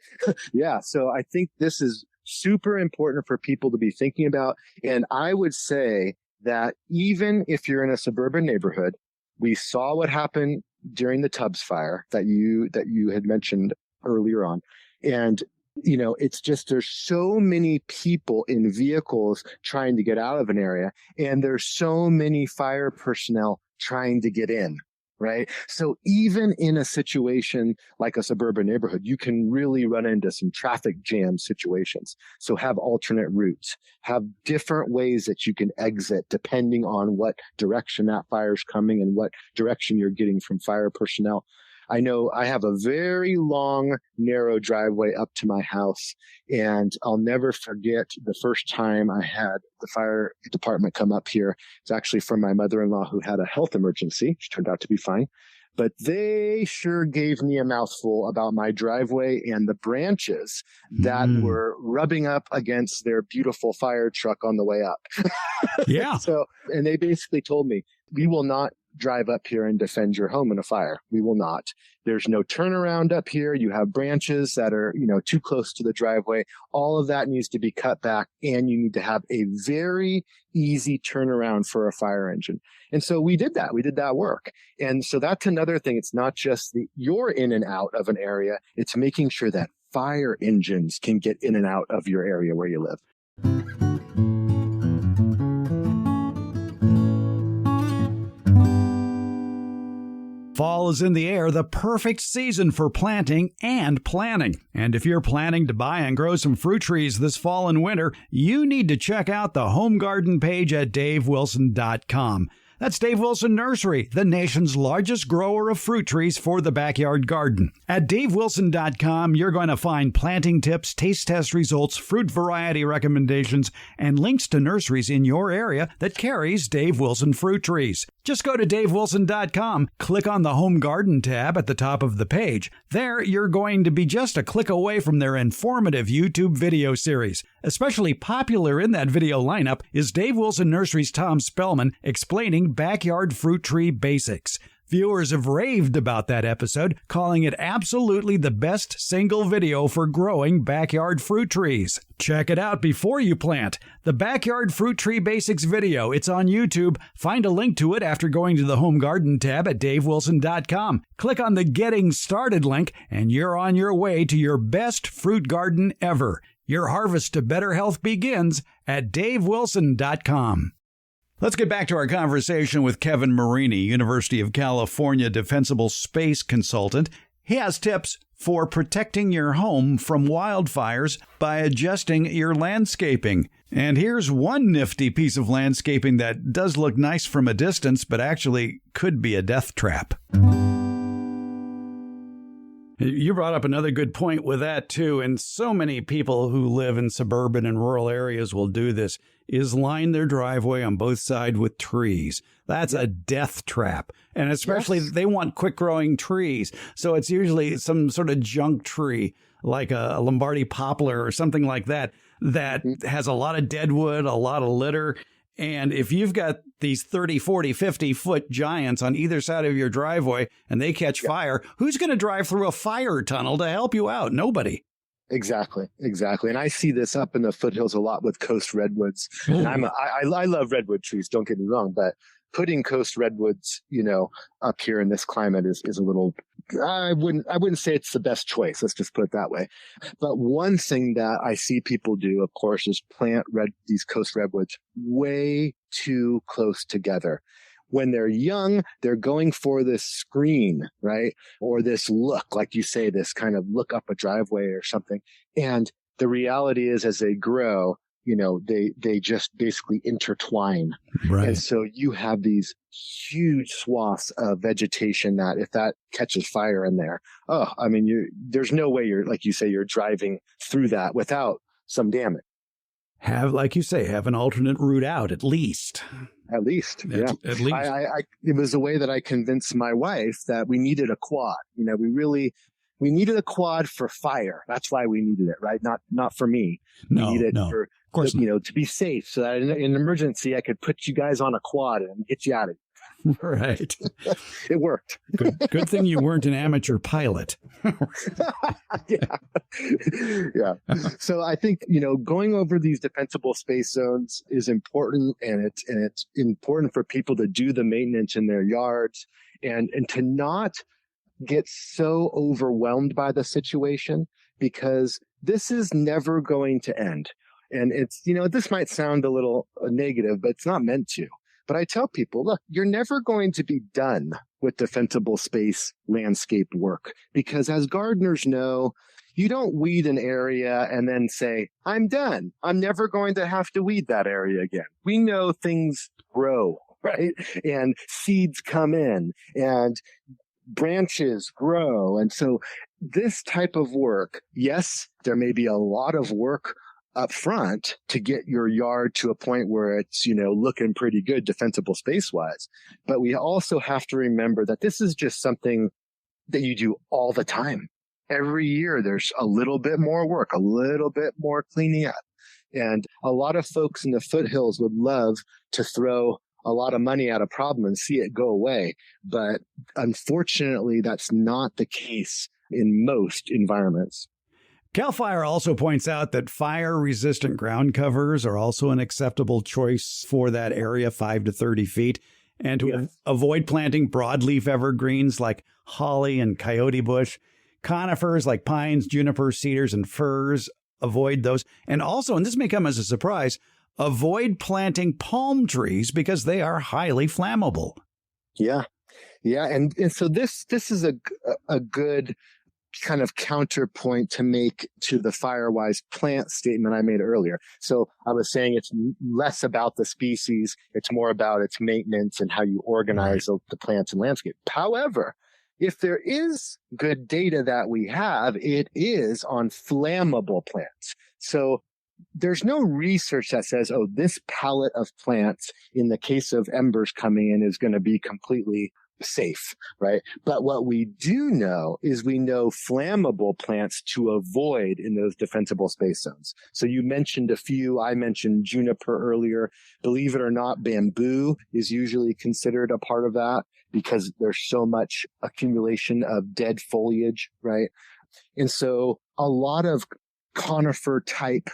Yeah. So I think this is super important for people to be thinking about. And I would say that even if you're in a suburban neighborhood, we saw what happened during the Tubbs fire that you had mentioned earlier on. And it's just there's so many people in vehicles trying to get out of an area, and there's so many fire personnel trying to get in, right? So even in a situation like a suburban neighborhood, you can really run into some traffic jam situations. So have alternate routes, have different ways that you can exit depending on what direction that fire's coming and what direction you're getting from fire personnel. I know I have a very long, narrow driveway up to my house, and I'll never forget the first time I had the fire department come up here. It's actually from my mother-in-law who had a health emergency, which turned out to be fine. But they sure gave me a mouthful about my driveway and the branches that were rubbing up against their beautiful fire truck on the way up. Yeah. And they basically told me, we will not drive up here and defend your home in a fire. We will not. There's no turnaround up here. You have branches that are, too close to the driveway. All of that needs to be cut back, and you need to have a very easy turnaround for a fire engine. And so we did that. We did that work. And so that's another thing. It's not just you're in and out of an area. It's making sure that fire engines can get in and out of your area where you live. Fall is in the air, the perfect season for planting and planning. And if you're planning to buy and grow some fruit trees this fall and winter, you need to check out the home garden page at davewilson.com. That's Dave Wilson Nursery, the nation's largest grower of fruit trees for the backyard garden. At davewilson.com, you're going to find planting tips, taste test results, fruit variety recommendations, and links to nurseries in your area that carries Dave Wilson fruit trees. Just go to davewilson.com, click on the Home Garden tab at the top of the page. There, you're going to be just a click away from their informative YouTube video series. Especially popular in that video lineup is Dave Wilson Nursery's Tom Spellman explaining backyard fruit tree basics. Viewers have raved about that episode, calling it absolutely the best single video for growing backyard fruit trees. Check it out before you plant. The Backyard Fruit Tree Basics video, it's on YouTube. Find a link to it after going to the Home Garden tab at davewilson.com. Click on the Getting Started link, and you're on your way to your best fruit garden ever. Your harvest to better health begins at davewilson.com. Let's get back to our conversation with Kevin Marini, University of California Defensible Space Consultant. He has tips for protecting your home from wildfires by adjusting your landscaping. And here's one nifty piece of landscaping that does look nice from a distance, but actually could be a death trap. You brought up another good point with that, too, and so many people who live in suburban and rural areas will do this, is line their driveway on both sides with trees. That's a death trap, and especially they want quick-growing trees, so it's usually some sort of junk tree, like a Lombardy poplar or something like that, that has a lot of dead wood, a lot of litter, And if you've got these 30, 40, 50-foot giants on either side of your driveway and they catch fire, who's going to drive through a fire tunnel to help you out? Nobody. Exactly. And I see this up in the foothills a lot with coast redwoods. I love redwood trees, don't get me wrong, but putting coast redwoods, up here in this climate is a little, I wouldn't say it's the best choice. Let's just put it that way. But one thing that I see people do, of course, is plant these coast redwoods way too close together. When they're young, they're going for this screen, right? Or this look, like you say, this kind of look up a driveway or something. And the reality is, as they grow, they just basically intertwine. Right. And so you have these huge swaths of vegetation that if that catches fire in there, there's no way like you say, you're driving through that without some damage. Like you say, have an alternate route out, at least. At least. At least. It was the way that I convinced my wife that we needed a quad. We needed a quad for fire. That's why we needed it, right? Not for me. No, we needed it of course to be safe, so that in an emergency, I could put you guys on a quad and get you out of here. Right. It worked. Good thing you weren't an amateur pilot. Yeah. So I think, going over these defensible space zones is important, and it's important for people to do the maintenance in their yards and to not get so overwhelmed by the situation, because this is never going to end. And it's, this might sound a little negative, but it's not meant to. But I tell people, look, you're never going to be done with defensible space landscape work, because as gardeners know, you don't weed an area and then say, I'm done. I'm never going to have to weed that area again. We know things grow, right? And seeds come in and branches grow. And so this type of work, yes, there may be a lot of work up front to get your yard to a point where it's, looking pretty good defensible space wise. But we also have to remember that this is just something that you do all the time. Every year there's a little bit more work, a little bit more cleaning up. And a lot of folks in the foothills would love to throw a lot of money at a problem and see it go away. But unfortunately, that's not the case in most environments. CAL FIRE also points out that fire-resistant ground covers are also an acceptable choice for that area, 5 to 30 feet, and to avoid planting broadleaf evergreens like holly and coyote bush, conifers like pines, junipers, cedars, and firs, avoid those. And also, and this may come as a surprise, avoid planting palm trees because they are highly flammable. Yeah. And so this is a good kind of counterpoint to make to the Firewise plant statement I made earlier. So I was saying it's less about the species, it's more about its maintenance and how you organize the plants and landscape. However, if there is good data that we have, it is on flammable plants. So there's no research that says, this palette of plants in the case of embers coming in is going to be completely safe, right? But what we do know is we know flammable plants to avoid in those defensible space zones. So you mentioned a few. I mentioned juniper earlier. Believe it or not, bamboo is usually considered a part of that because there's so much accumulation of dead foliage, right? And so a lot of conifer type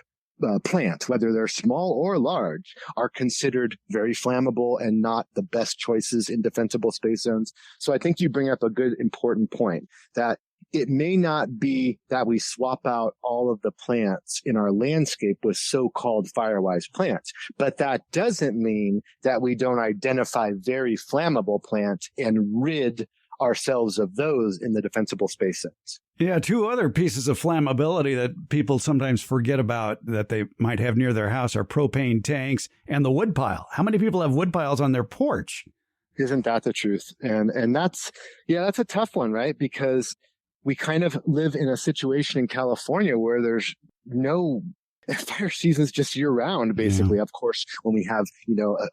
plants, whether they're small or large, are considered very flammable and not the best choices in defensible space zones. So I think you bring up a good, important point that it may not be that we swap out all of the plants in our landscape with so-called Firewise plants, but that doesn't mean that we don't identify very flammable plants and rid ourselves of those in the defensible space zones. Yeah, two other pieces of flammability that people sometimes forget about that they might have near their house are propane tanks and the wood pile. How many people have wood piles on their porch? Isn't that the truth? And that's a tough one, right? Because we kind of live in a situation in California where there's no fire season's just year round, basically. Of course, when we have,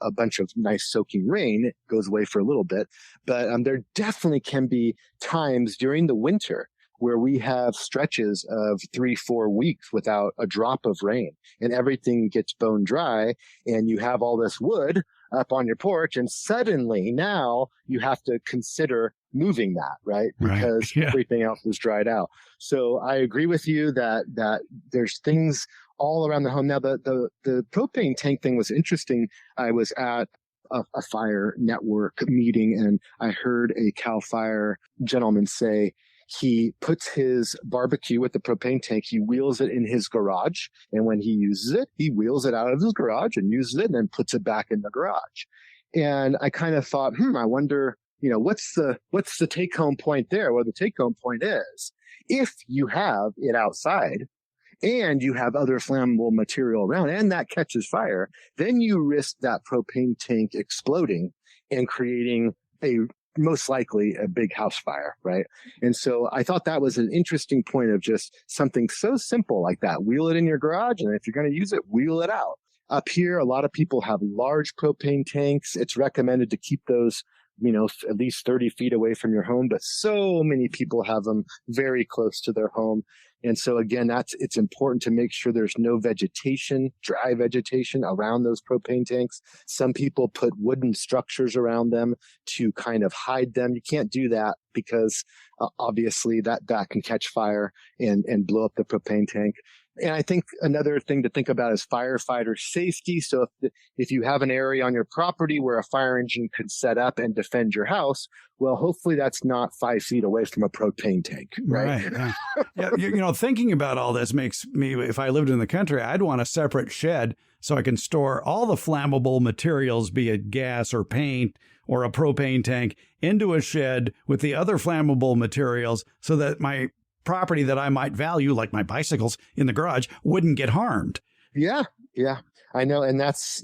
a bunch of nice soaking rain, it goes away for a little bit. But there definitely can be times during the winter where we have stretches of 3-4 weeks without a drop of rain and everything gets bone dry and you have all this wood up on your porch and suddenly now you have to consider moving that, right? Because everything else is dried out. So I agree with you that there's things all around the home. Now, the propane tank thing was interesting. I was at a fire network meeting and I heard a CAL FIRE gentleman say he puts his barbecue with the propane tank, he wheels it in his garage. And when he uses it, he wheels it out of his garage and uses it and then puts it back in the garage. And I kind of thought, I wonder, what's the take home point there? Well, the take home point is if you have it outside and you have other flammable material around and that catches fire, then you risk that propane tank exploding and creating most likely a big house fire, right? And so I thought that was an interesting point of just something so simple like that. Wheel it in your garage, and if you're going to use it, wheel it out. Up here, a lot of people have large propane tanks. It's recommended to keep those at least 30 feet away from your home, but so many people have them very close to their home. And so again, it's important to make sure there's no vegetation, dry vegetation around those propane tanks. Some people put wooden structures around them to kind of hide them. You can't do that because obviously that can catch fire and blow up the propane tank. And I think another thing to think about is firefighter safety. So if you have an area on your property where a fire engine could set up and defend your house, well, hopefully that's not 5 feet away from a propane tank, right? Yeah, thinking about all this makes me, if I lived in the country, I'd want a separate shed so I can store all the flammable materials, be it gas or paint or a propane tank, into a shed with the other flammable materials so that my property that I might value, like my bicycles in the garage, wouldn't get harmed. Yeah, I know. And that's,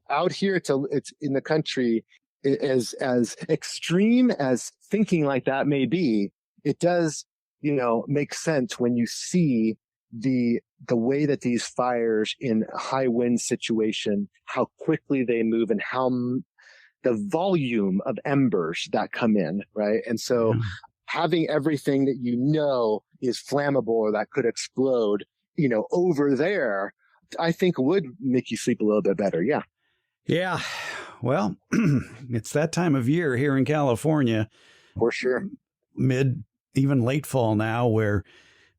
out here, it's in the country, as extreme as thinking like that may be, it does, make sense when you see the way that these fires in a high wind situation, how quickly they move and how the volume of embers that come in, right? And so having everything that is flammable or that could explode, over there, I think would make you sleep a little bit better. Yeah. Yeah. Well, it's that time of year here in California. For sure. Mid, even late fall now, where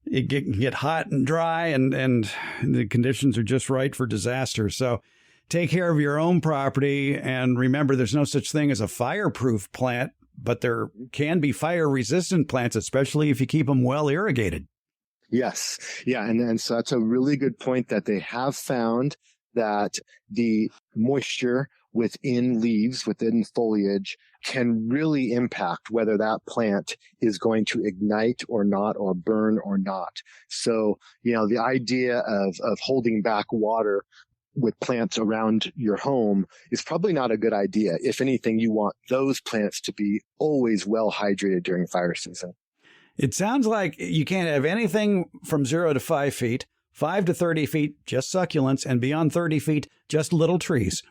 it can get hot and dry and the conditions are just right for disaster. So take care of your own property and remember there's no such thing as a fireproof plant, but there can be fire-resistant plants, especially if you keep them well irrigated. Yes. Yeah. And so that's a really good point that they have found that the moisture within leaves, within foliage, can really impact whether that plant is going to ignite or not, or burn or not. So, the idea of holding back water with plants around your home is probably not a good idea. If anything, you want those plants to be always well hydrated during fire season. It sounds like you can't have anything from 0 to 5 feet, 5 to 30 feet, just succulents, and beyond 30 feet, just little trees.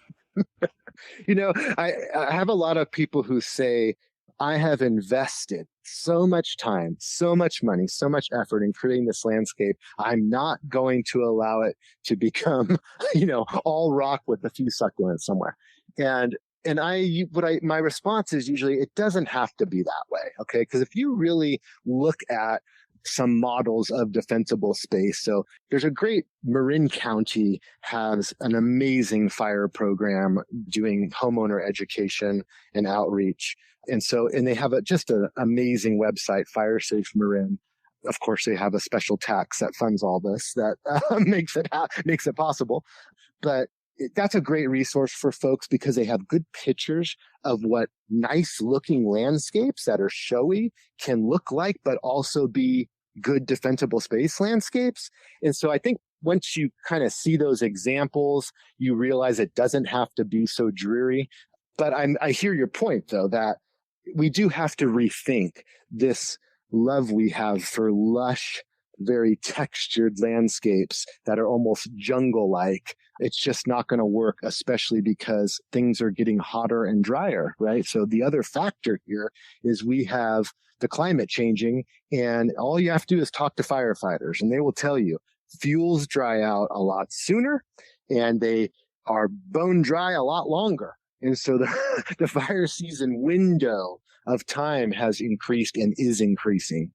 I have a lot of people who say, I have invested so much time, so much money, so much effort in creating this landscape. I'm not going to allow it to become, all rock with a few succulents somewhere. And my response is usually it doesn't have to be that way. Okay. Because if you really look at some models of defensible space. So there's a great Marin County has an amazing fire program doing homeowner education and outreach. And they have just an amazing website, Fire Safe Marin. Of course, they have a special tax that funds all this that makes it possible. But that's a great resource for folks because they have good pictures of what nice looking landscapes that are showy can look like, but also be good defensible space landscapes. And so I think once you kind of see those examples, you realize it doesn't have to be so dreary. But I hear your point, though, that we do have to rethink this love we have for lush, very textured landscapes that are almost jungle-like. It's just not going to work, especially because things are getting hotter and drier, right? So the other factor here is we have the climate changing, and all you have to do is talk to firefighters, and they will tell you fuels dry out a lot sooner, and they are bone dry a lot longer. And so the fire season window of time has increased and is increasing.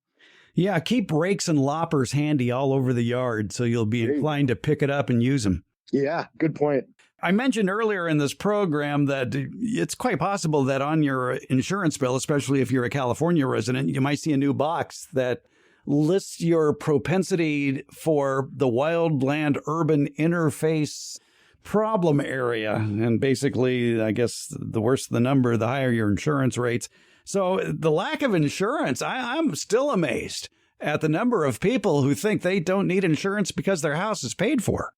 Yeah, keep rakes and loppers handy all over the yard so you'll be inclined to pick it up and use them. Yeah, good point. I mentioned earlier in this program that it's quite possible that on your insurance bill, especially if you're a California resident, you might see a new box that lists your propensity for the wildland-urban interface problem area. And basically, I guess the worse the number, the higher your insurance rates. So the lack of insurance, I'm still amazed at the number of people who think they don't need insurance because their house is paid for.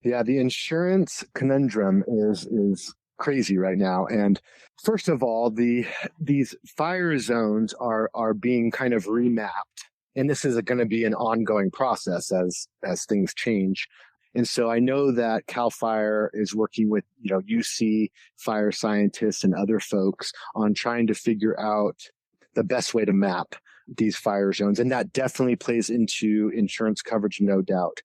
Yeah, the insurance conundrum is crazy right now. And first of all, these fire zones are being kind of remapped. And this is going to be an ongoing process as things change. And so I know that CAL FIRE is working with, UC fire scientists and other folks on trying to figure out the best way to map these fire zones. And that definitely plays into insurance coverage, no doubt.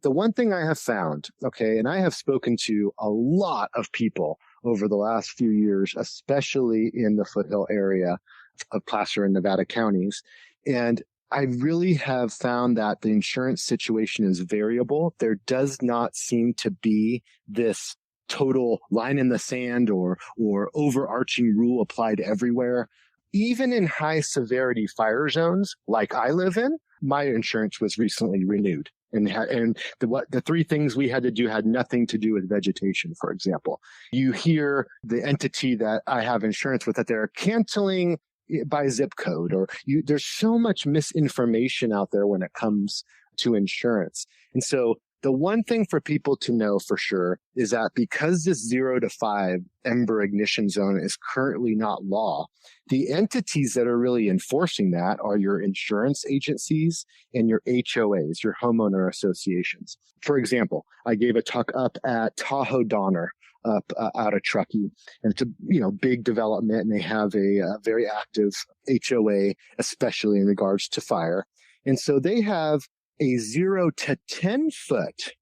The one thing I have found, and I have spoken to a lot of people over the last few years, especially in the foothill area of Placer and Nevada counties, and I really have found that the insurance situation is variable. There does not seem to be this total line in the sand or overarching rule applied everywhere. Even in high severity fire zones like I live in, my insurance was recently renewed. And the three things we had to do had nothing to do with vegetation, for example. You hear the entity that I have insurance with that they're canceling by zip code, there's so much misinformation out there when it comes to insurance. And so the one thing for people to know for sure is that because this 0 to 5 Ember Ignition Zone is currently not law, the entities that are really enforcing that are your insurance agencies and your HOAs, your homeowner associations. For example, I gave a talk up at Tahoe Donner up out of Truckee, and it's a big development, and they have a very active HOA, especially in regards to fire. And so they have a 0 to 10 foot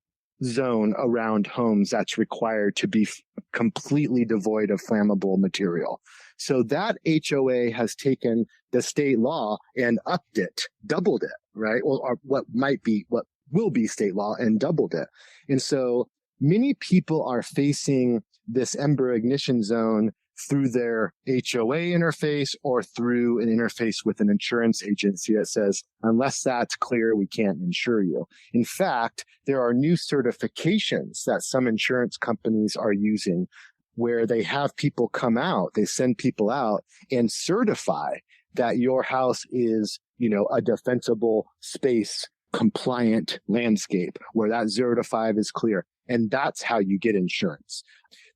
zone around homes that's required to be completely devoid of flammable material. So that HOA has taken the state law and upped it, doubled it, right? Or what will be state law and doubled it. And so many people are facing this Ember Ignition Zone through their HOA interface or through an interface with an insurance agency that says, unless that's clear, we can't insure you. In fact, there are new certifications that some insurance companies are using where they have people come out, they send people out and certify that your house is, a defensible space compliant landscape where that 0 to 5 is clear. And that's how you get insurance.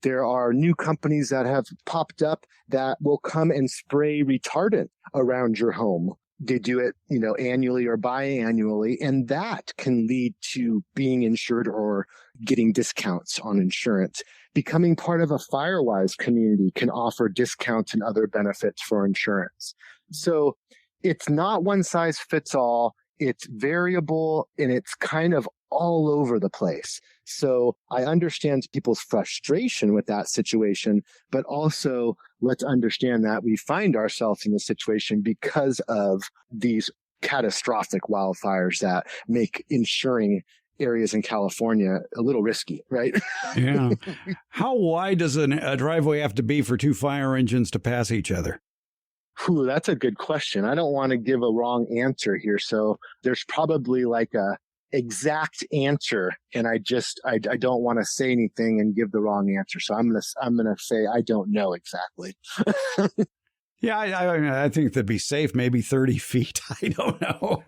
There are new companies that have popped up that will come and spray retardant around your home. They do it, annually or biannually, and that can lead to being insured or getting discounts on insurance. Becoming part of a FireWise community can offer discounts and other benefits for insurance. So it's not one size fits all. It's variable, and it's kind of all over the place. So I understand people's frustration with that situation, but also let's understand that we find ourselves in this situation because of these catastrophic wildfires that make insuring areas in California a little risky, right? Yeah. How wide does a driveway have to be for two fire engines to pass each other? Ooh, that's a good question. I don't want to give a wrong answer here. So there's probably like a exact answer, and I don't want to say anything and give the wrong answer. So I'm gonna say I don't know exactly. Yeah, I think that'd be safe. Maybe 30 feet. I don't know.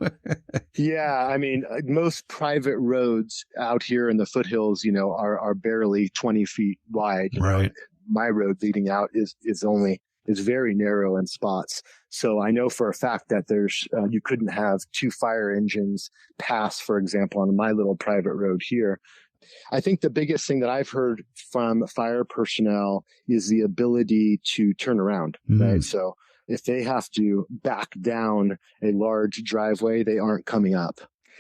Yeah, I mean, most private roads out here in the foothills, are barely 20 feet wide. Right. My road leading out is only is very narrow in spots. So I know for a fact that you couldn't have 2 fire engines pass, for example, on my little private road here. I think the biggest thing that I've heard from fire personnel is the ability to turn around, right? So if they have to back down a large driveway, they aren't coming up.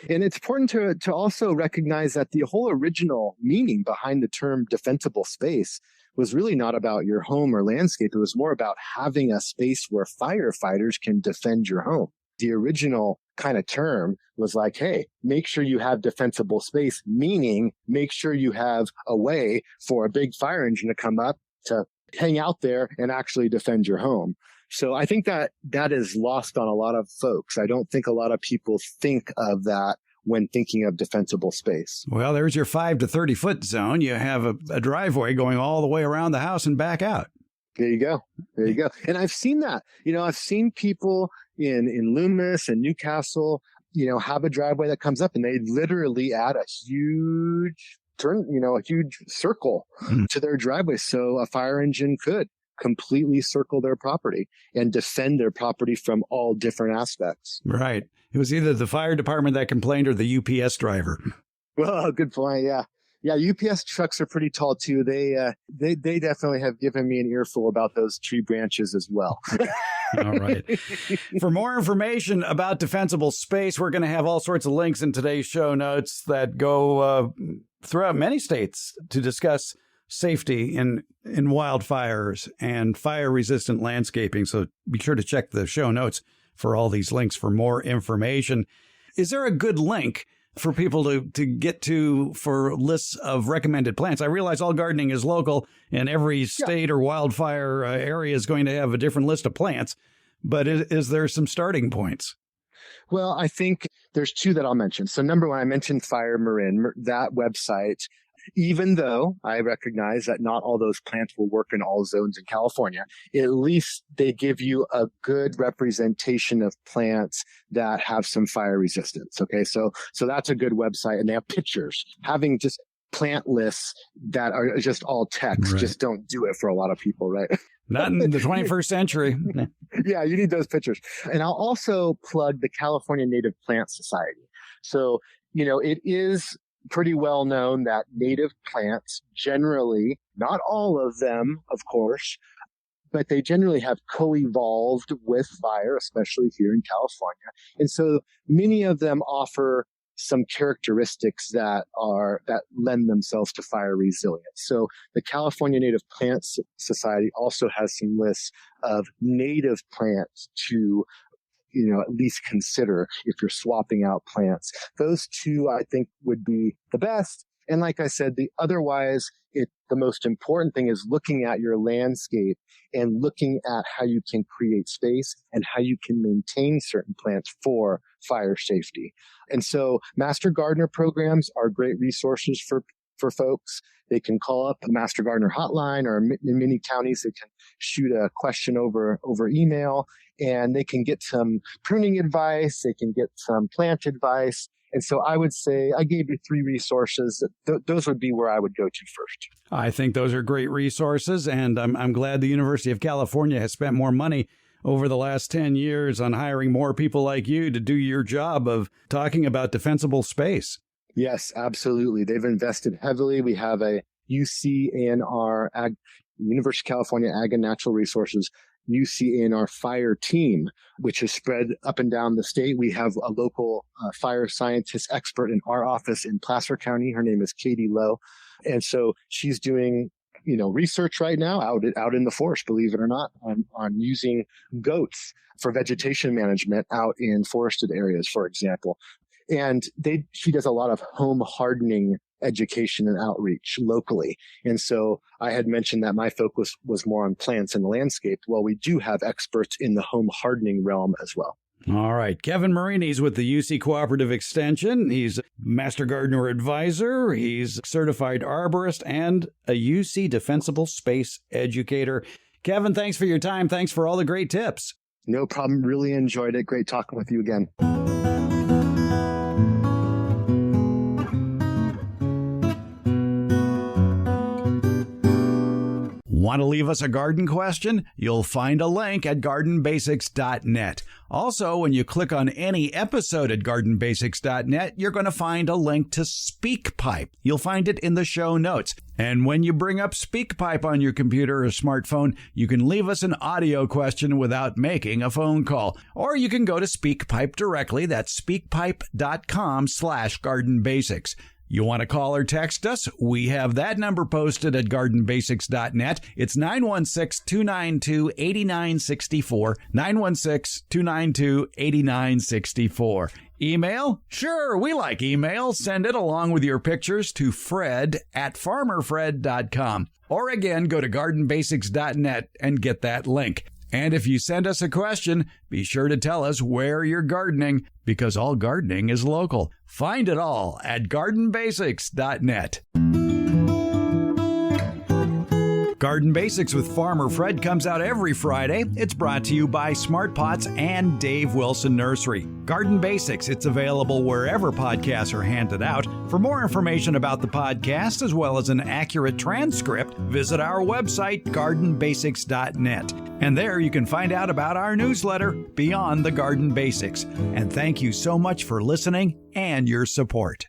And it's important to also recognize that the whole original meaning behind the term defensible space was really not about your home or landscape. It was more about having a space where firefighters can defend your home. The original kind of term was like, hey, make sure you have defensible space, meaning make sure you have a way for a big fire engine to come up to hang out there and actually defend your home. So I think that is lost on a lot of folks. I don't think a lot of people think of that when thinking of defensible space. Well, there's your 5 to 30 foot zone. You have a driveway going all the way around the house and back out. There you go. There you go. And I've seen that. I've seen people in Loomis and Newcastle, have a driveway that comes up and they literally add a huge a huge circle to their driveway. So a fire engine could completely circle their property and defend their property from all different aspects. Right. It was either the fire department that complained or the UPS driver. Well, good point. Yeah. Yeah. UPS trucks are pretty tall too. They definitely have given me an earful about those tree branches as well. All right. For more information about defensible space, we're going to have all sorts of links in today's show notes that go throughout many states to discuss safety in wildfires and fire-resistant landscaping. So be sure to check the show notes for all these links for more information. Is there a good link for people to get to for lists of recommended plants? I realize all gardening is local and every state or wildfire area is going to have a different list of plants, but is there some starting points? Well, I think there's 2 that I'll mention. So number 1, I mentioned Fire Marin, that website. Even though I recognize that not all those plants will work in all zones in California, at least they give you a good representation of plants that have some fire resistance. Okay. So that's a good website, and they have pictures. Having just plant lists that are just all text just don't do it for a lot of people, right? Not in the 21st century. Yeah, you need those pictures. And I'll also plug the California Native Plant Society. So, it is pretty well known that native plants generally, not all of them, of course, but they generally have co-evolved with fire, especially here in California. And so many of them offer some characteristics that lend themselves to fire resilience. So the California Native Plants Society also has some lists of native plants to at least consider if you're swapping out plants. Those 2, I think, would be the best. And like I said, the most important thing is looking at your landscape and looking at how you can create space and how you can maintain certain plants for fire safety. And so Master Gardener programs are great resources for folks. They can call up the Master Gardener hotline, or in many counties, they can shoot a question over email, and they can get some pruning advice. They can get some plant advice. And so I would say I gave you 3 resources. Those would be where I would go to first. I think those are great resources, and I'm glad the University of California has spent more money over the last 10 years on hiring more people like you to do your job of talking about defensible space. Yes, absolutely. They've invested heavily. We have a UC A&R, University of California Ag and Natural Resources, UC A&R fire team, which is spread up and down the state. We have a local fire scientist expert in our office in Placer County. Her name is Katie Lowe. And so she's doing research right now out in the forest, believe it or not, on using goats for vegetation management out in forested areas, for example. And she does a lot of home hardening education and outreach locally. And so I had mentioned that my focus was more on plants and landscape. Well, we do have experts in the home hardening realm as well. All right. Kevin Marini is with the UC Cooperative Extension. He's Master Gardener Advisor. He's certified arborist and a UC Defensible Space Educator. Kevin, thanks for your time. Thanks for all the great tips. No problem. Really enjoyed it. Great talking with you again. Want to leave us a garden question? You'll find a link at gardenbasics.net. Also, when you click on any episode at gardenbasics.net, you're going to find a link to SpeakPipe. You'll find it in the show notes. And when you bring up SpeakPipe on your computer or smartphone, you can leave us an audio question without making a phone call. Or you can go to SpeakPipe directly. That's speakpipe.com/gardenbasics. You want to call or text us? We have that number posted at gardenbasics.net. It's 916-292-8964, 916-292-8964. Email? Sure, we like email. Send it along with your pictures to fred@farmerfred.com. Or again, go to gardenbasics.net and get that link. And if you send us a question, be sure to tell us where you're gardening, because all gardening is local. Find it all at gardenbasics.net. Garden Basics with Farmer Fred comes out every Friday. It's brought to you by Smart Pots and Dave Wilson Nursery. Garden Basics, it's available wherever podcasts are handed out. For more information about the podcast, as well as an accurate transcript, visit our website, gardenbasics.net. And there you can find out about our newsletter, Beyond the Garden Basics. And thank you so much for listening and your support.